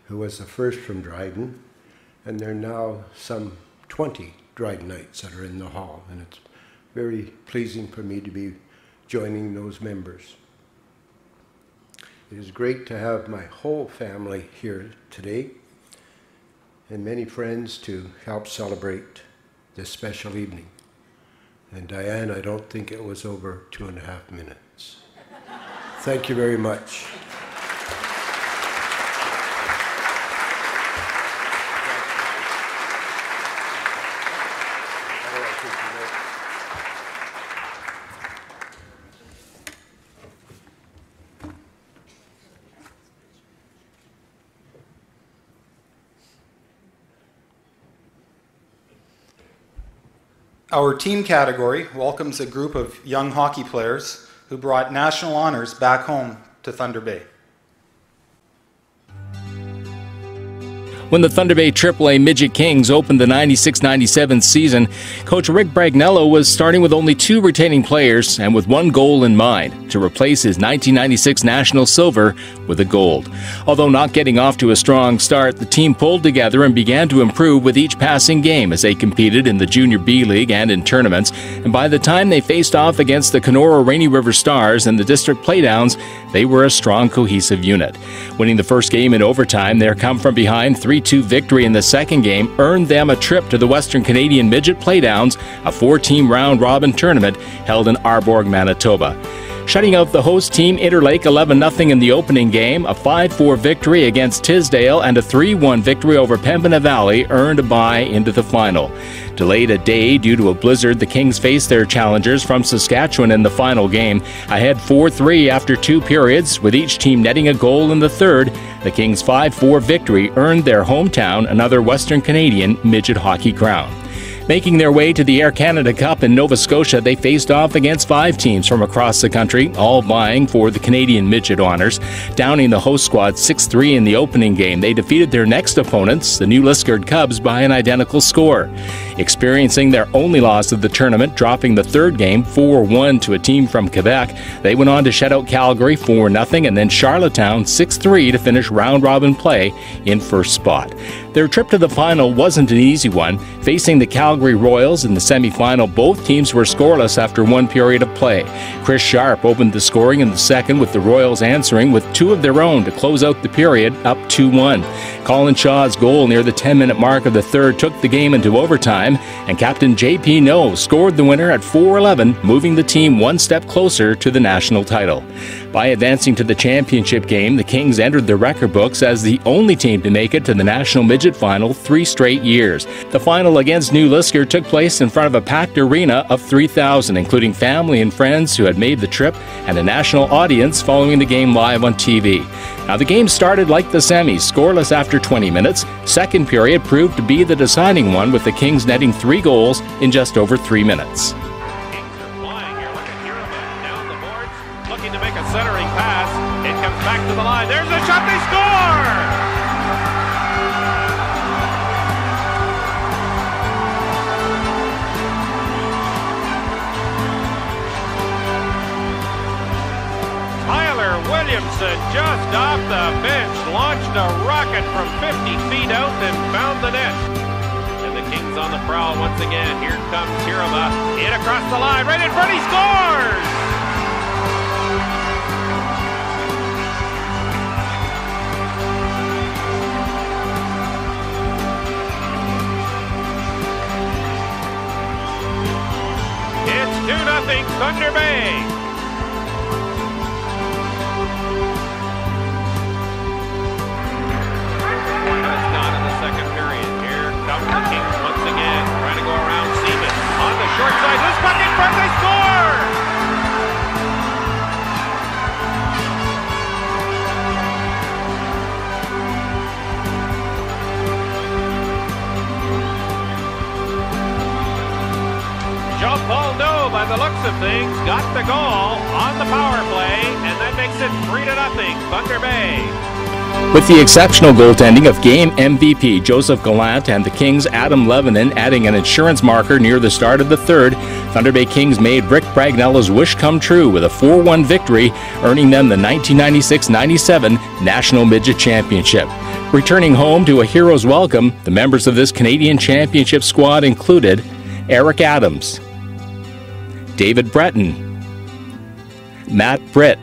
S8: who was the first from Dryden, and there are now some 20 Drydenites that are in the hall, and it's very pleasing for me to be joining those members. It is great to have my whole family here today and many friends to help celebrate this special evening. And Diane, I don't think it was over 2.5 minutes. Thank you very much.
S12: Our team category welcomes a group of young hockey players who brought national honors back home to Thunder Bay.
S13: When the Thunder Bay AAA Midget Kings opened the 96-97 season, Coach Rick Bragnello was starting with only 2 retaining players and with one goal in mind, to replace his 1996 National Silver with a gold. Although not getting off to a strong start, the team pulled together and began to improve with each passing game as they competed in the Junior B League and in tournaments. And by the time they faced off against the Kenora Rainy River Stars and the district playdowns, they were a strong, cohesive unit. Winning the first game in overtime, their come-from-behind 3-2 victory in the second game earned them a trip to the Western Canadian Midget Playdowns, a 4-team round-robin tournament held in Arborg, Manitoba. Shutting out the host team Interlake 11-0 in the opening game, a 5-4 victory against Tisdale and a 3-1 victory over Pembina Valley earned a bye into the final. Delayed a day due to a blizzard, the Kings faced their challengers from Saskatchewan in the final game. Ahead 4-3 after 2 periods, with each team netting a goal in the third. The Kings' 5-4 victory earned their hometown another Western Canadian midget hockey crown. Making their way to the Air Canada Cup in Nova Scotia, they faced off against 5 teams from across the country, all vying for the Canadian Midget honors. Downing the host squad 6-3 in the opening game, they defeated their next opponents, the New Liskeard Cubs, by an identical score. Experiencing their only loss of the tournament, dropping the third game 4-1 to a team from Quebec, they went on to shut out Calgary 4-0 and then Charlottetown 6-3 to finish round-robin play in first spot. Their trip to the final wasn't an easy one. Facing the Calgary Royals in the semifinal, both teams were scoreless after 1 period of play. Chris Sharp opened the scoring in the second, with the Royals answering with 2 of their own to close out the period, up 2-1. Colin Shaw's goal near the 10-minute mark of the third took the game into overtime, and Captain J.P. No scored the winner at 4-11, moving the team 1 step closer to the national title. By advancing to the championship game, the Kings entered the record books as the only team to make it to the National Midget Final 3 straight years. The final against New Liskeard took place in front of a packed arena of 3,000, including family and friends who had made the trip, and a national audience following the game live on TV. Now, the game started like the semis, scoreless after 20 minutes. Second period proved to be the deciding one, with the Kings netting 3 goals in just over 3 minutes.
S16: Looking to make a centering pass. It comes back to the line. There's a shot. They score! Tyler Williamson, just off the bench, launched a rocket from 50 feet out and found the net. And the Kings on the prowl once again. Here comes Hirama. In across the line. Right in front. He scores! It's 2-0 Thunder Bay. That's not in the second period. Here come the Kings once again, trying to go around Seaman. On the short side, this puck in front, they score! Jean-Paul No, by the looks of things, got the goal on the power play, and that makes it 3-0 Thunder Bay.
S13: With the exceptional goaltending of game MVP Joseph Gallant and the Kings' Adam Levanon adding an insurance marker near the start of the third, Thunder Bay Kings made Rick Bragnello's wish come true with a 4-1 victory, earning them the 1996-97 National Midget Championship. Returning home to a hero's welcome, the members of this Canadian Championship squad included Eric Adams, David Breton, Matt Britt,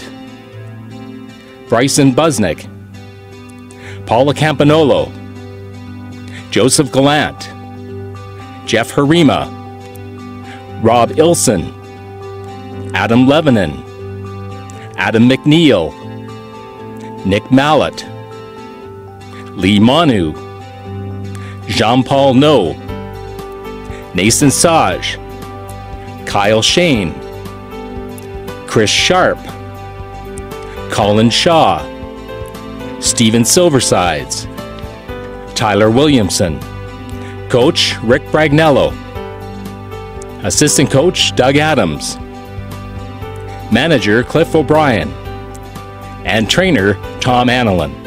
S13: Bryson Busnick, Paula Campanolo, Joseph Gallant, Jeff Harima, Rob Ilson, Adam Lebanon, Adam McNeil, Nick Mallet, Lee Manu, Jean-Paul No, Nathan Saj, Kyle Shane, Chris Sharp, Colin Shaw, Steven Silversides, Tyler Williamson, Coach Rick Bragnello, Assistant Coach Doug Adams, Manager Cliff O'Brien, and Trainer Tom Annalyn.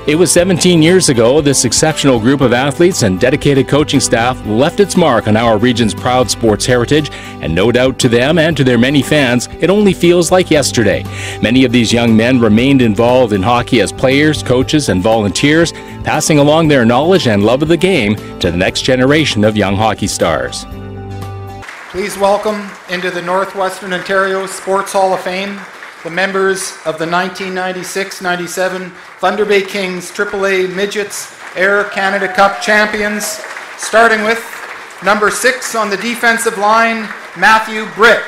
S13: It was 17 years ago this exceptional group of athletes and dedicated coaching staff left its mark on our region's proud sports heritage, and no doubt to them and to their many fans, it only feels like yesterday. Many of these young men remained involved in hockey as players, coaches, and volunteers, passing along their knowledge and love of the game to the next generation of young hockey stars.
S12: Please welcome into the Northwestern Ontario Sports Hall of Fame the members of the 1996-97 Thunder Bay Kings AAA Midgets Air Canada Cup champions, starting with number 6 on the defensive line, Matthew Britt.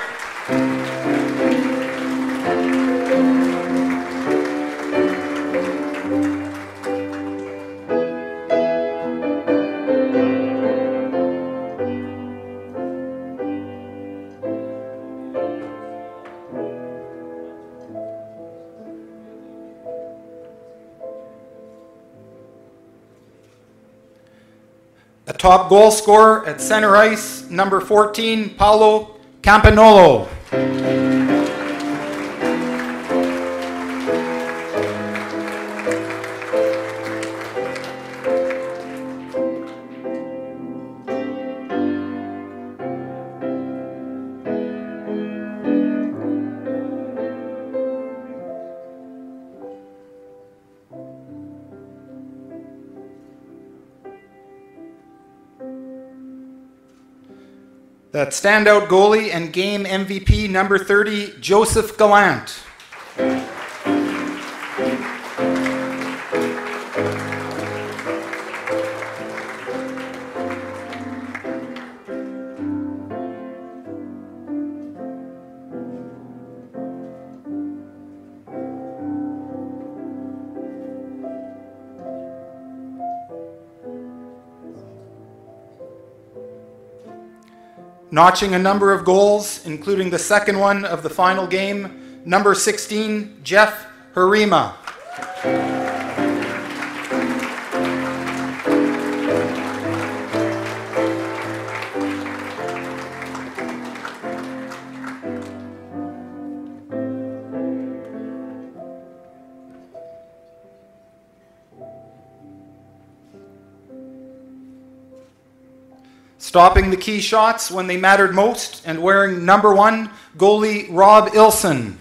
S12: The top goal scorer at center ice, number 14, Paolo Campanolo. That standout goalie and game MVP, number 30, Joseph Gallant. Notching a number of goals, including the second one of the final game, number 16, Jeff Harima. Stopping the key shots when they mattered most and wearing number 1, goalie Rob Ilson.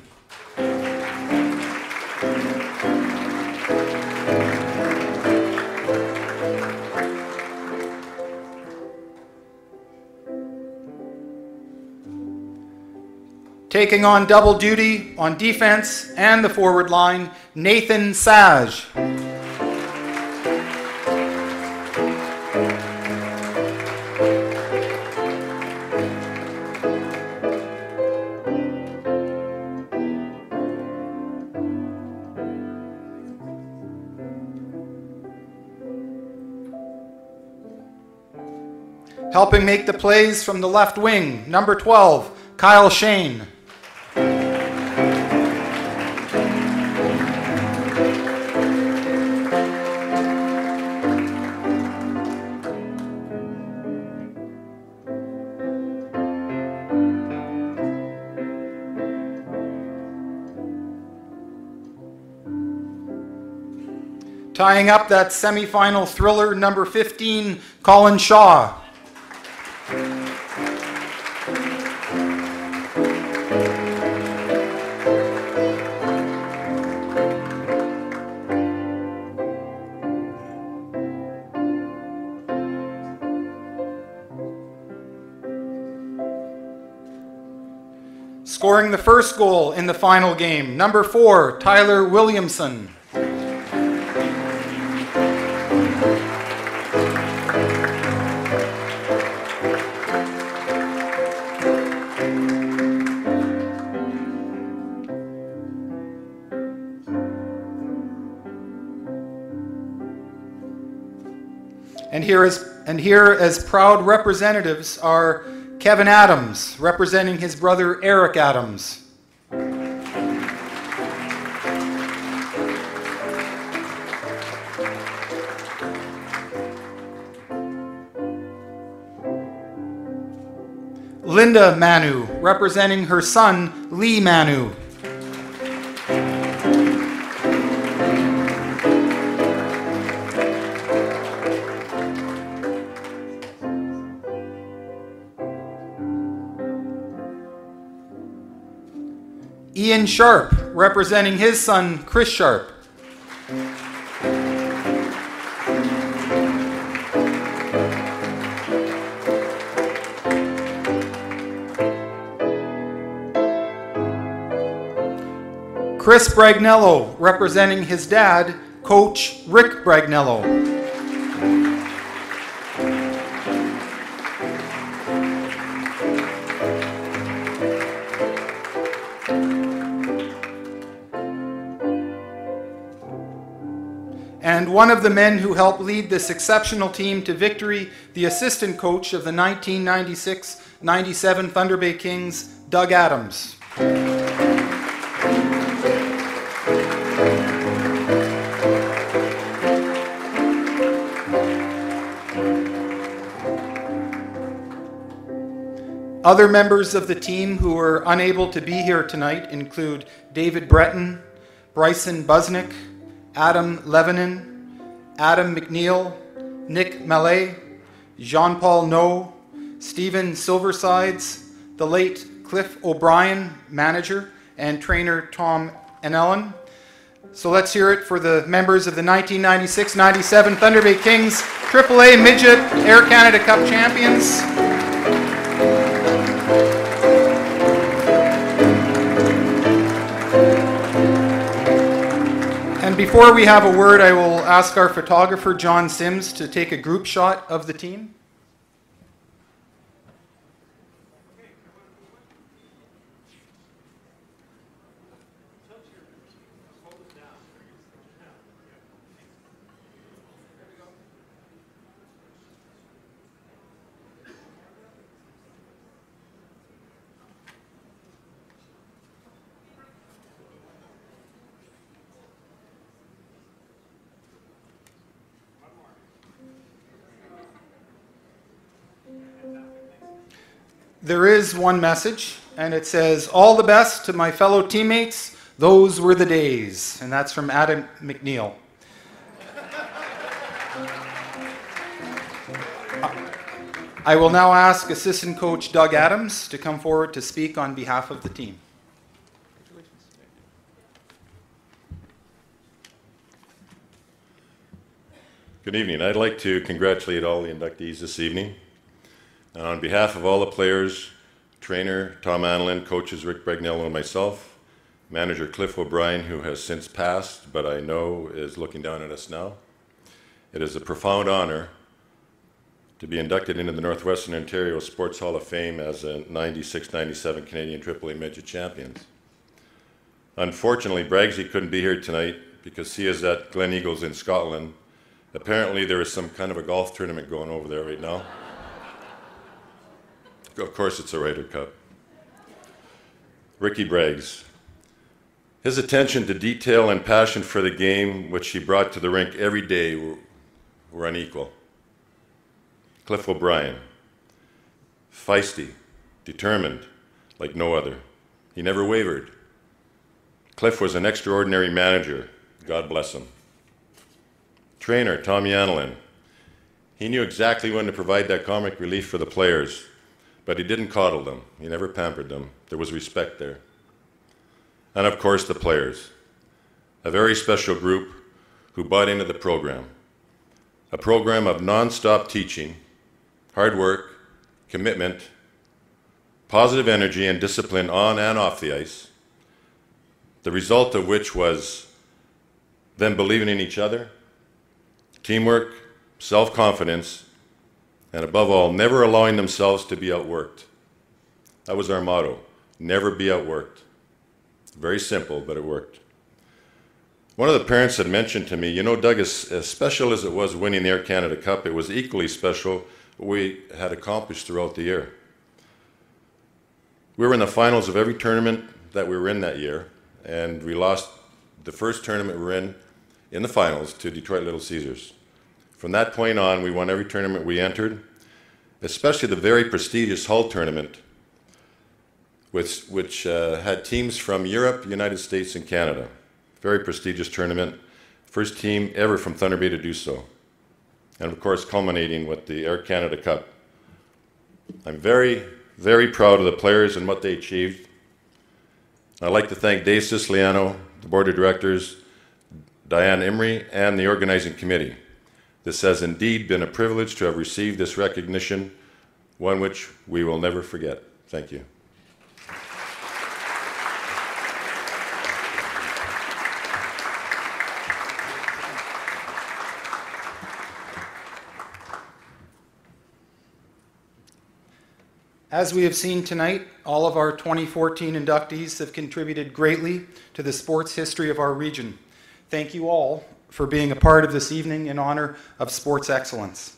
S12: Taking on double duty on defense and the forward line, Nathan Saj. Helping make the plays from the left wing, number 12, Kyle Shane. Tying up that semifinal thriller, number 15, Colin Shaw. Scoring the first goal in the final game, number 4, Tyler Williamson. And here as proud representatives are Kevin Adams, representing his brother Eric Adams. Linda Manu, representing her son Lee Manu. Ian Sharp, representing his son, Chris Sharp. Chris Bragnello, representing his dad, Coach Rick Bragnello. And one of the men who helped lead this exceptional team to victory, the assistant coach of the 1996-97 Thunder Bay Kings, Doug Adams. Other members of the team who were unable to be here tonight include David Breton, Bryson Busnick, Adam Levanin, Adam McNeil, Nick Mallet, Jean-Paul No, Stephen Silversides, the late Cliff O'Brien, manager, and trainer Tom Anellen. So let's hear it for the members of the 1996-97 Thunder Bay Kings AAA Midget Air Canada Cup champions. And before we have a word, I will ask our photographer, John Sims, to take a group shot of the team. There is one message, and it says, "All the best to my fellow teammates, those were the days." And that's from Adam McNeil. I will now ask assistant coach Doug Adams to come forward to speak on behalf of the team.
S5: Good evening. I'd like to congratulate all the inductees this evening. And on behalf of all the players, trainer Tom Anellen, coaches Rick Bragnello, and myself, manager Cliff O'Brien, who has since passed, but I know is looking down at us now, it is a profound honor to be inducted into the Northwestern Ontario Sports Hall of Fame as a 96-97 Canadian AAA Midget champions. Unfortunately, Braggsy couldn't be here tonight because he is at Glen Eagles in Scotland. Apparently there is some kind of a golf tournament going over there right now. Of course, it's a Ryder Cup. Ricky Braggs. His attention to detail and passion for the game, which he brought to the rink every day, were unequal. Cliff O'Brien. Feisty, determined, like no other. He never wavered. Cliff was an extraordinary manager. God bless him. Trainer Tom Anellen. He knew exactly when to provide that comic relief for the players. But he didn't coddle them. He never pampered them. There was respect there. And of course, the players. A very special group who bought into the program. A program of non-stop teaching, hard work, commitment, positive energy and discipline on and off the ice, the result of which was them believing in each other, teamwork, self-confidence, and above all, never allowing themselves to be outworked. That was our motto, never be outworked. Very simple, but it worked. One of the parents had mentioned to me, you know, Doug, as special as it was winning the Air Canada Cup, it was equally special what we had accomplished throughout the year. We were in the finals of every tournament that we were in that year, and we lost the first tournament we were in the finals to Detroit Little Caesars. From that point on, we won every tournament we entered, especially the very prestigious Hull tournament, which had teams from Europe, United States, and Canada. Very prestigious tournament. First team ever from Thunder Bay to do so. And of course, culminating with the Air Canada Cup. I'm very, very proud of the players and what they achieved. I'd like to thank Dave Siciliano, the board of directors, Diane Imrie, and the organizing committee. This has indeed been a privilege to have received this recognition, one which we will never forget. Thank you.
S12: As we have seen tonight, all of our 2014 inductees have contributed greatly to the sports history of our region. Thank you all for being a part of this evening in honor of sports excellence.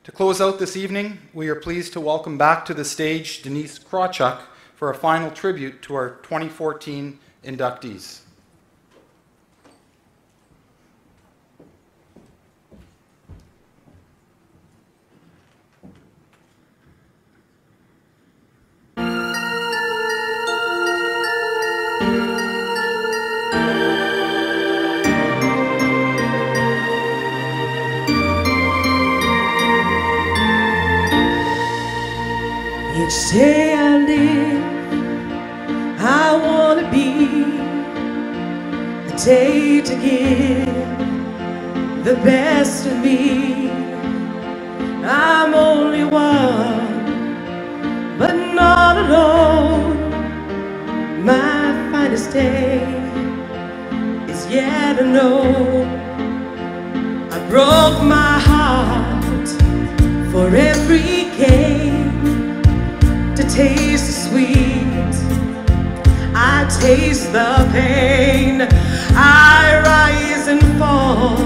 S12: To close out this evening, we are pleased to welcome back to the stage Denise Krawchuk for a final tribute to our 2014 inductees.
S10: Each day I live, I want to be a day to give the best of me. I'm only one, but not alone. My finest day is yet to know. I broke my heart for every game. To taste the sweet, I taste the pain. I rise and fall,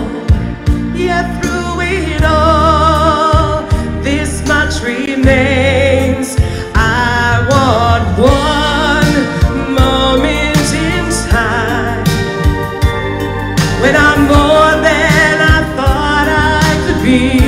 S10: yet through it all, this much remains. I want one moment in time when I'm more than I thought I could be.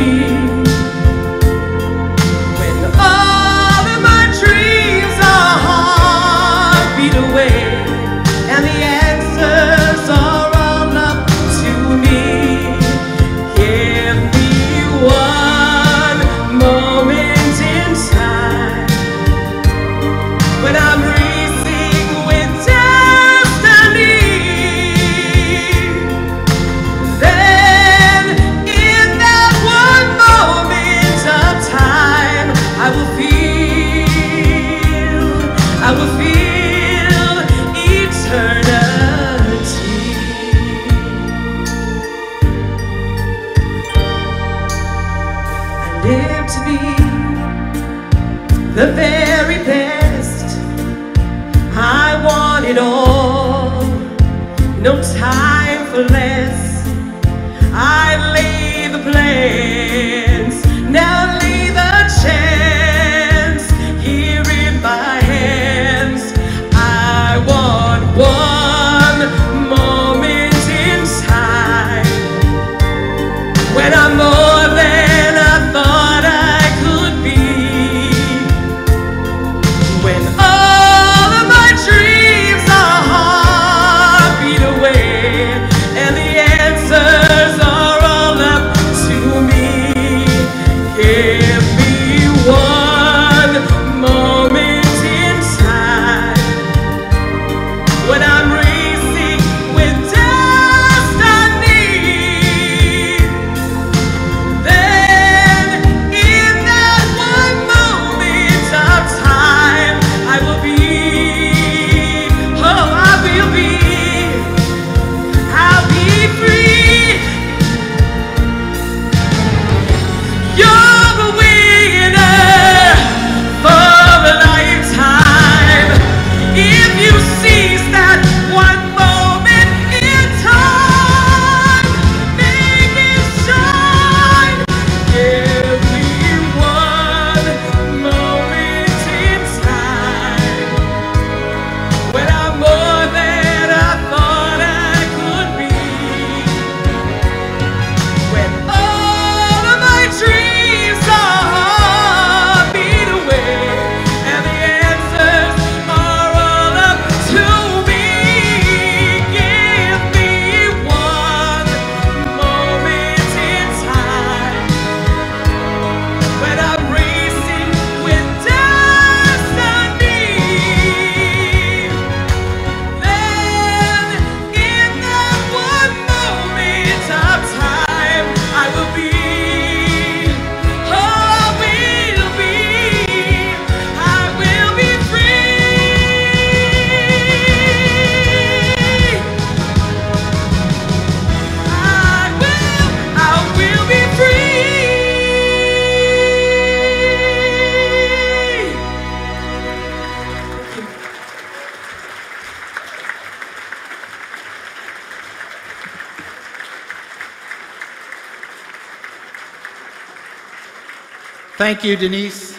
S10: The very best, I want it all, no time for less. I lay the plans, now lay the chance, here in my hands. I want one moment in time, when I'm more than I thought I could be. When all of my dreams are heartbeat away,
S12: Thank you, Denise.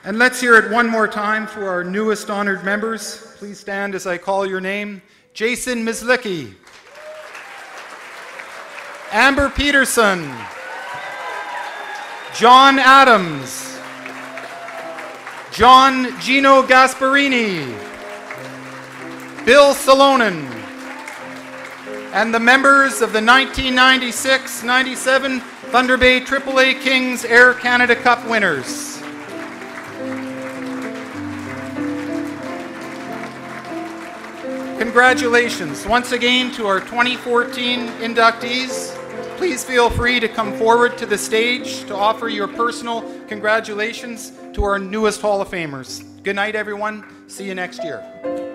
S12: And let's hear it one more time for our newest honored members. Please stand as I call your name. Jason Myslicki. Amber Peterson. John Adams. John Gino Gasperini. Bill Salonen. And the members of the 1996-97 Thunder Bay AAA Kings Air Canada Cup winners. Congratulations once again to our 2014 inductees. Please feel free to come forward to the stage to offer your personal congratulations to our newest Hall of Famers. Good night, everyone. See you next year.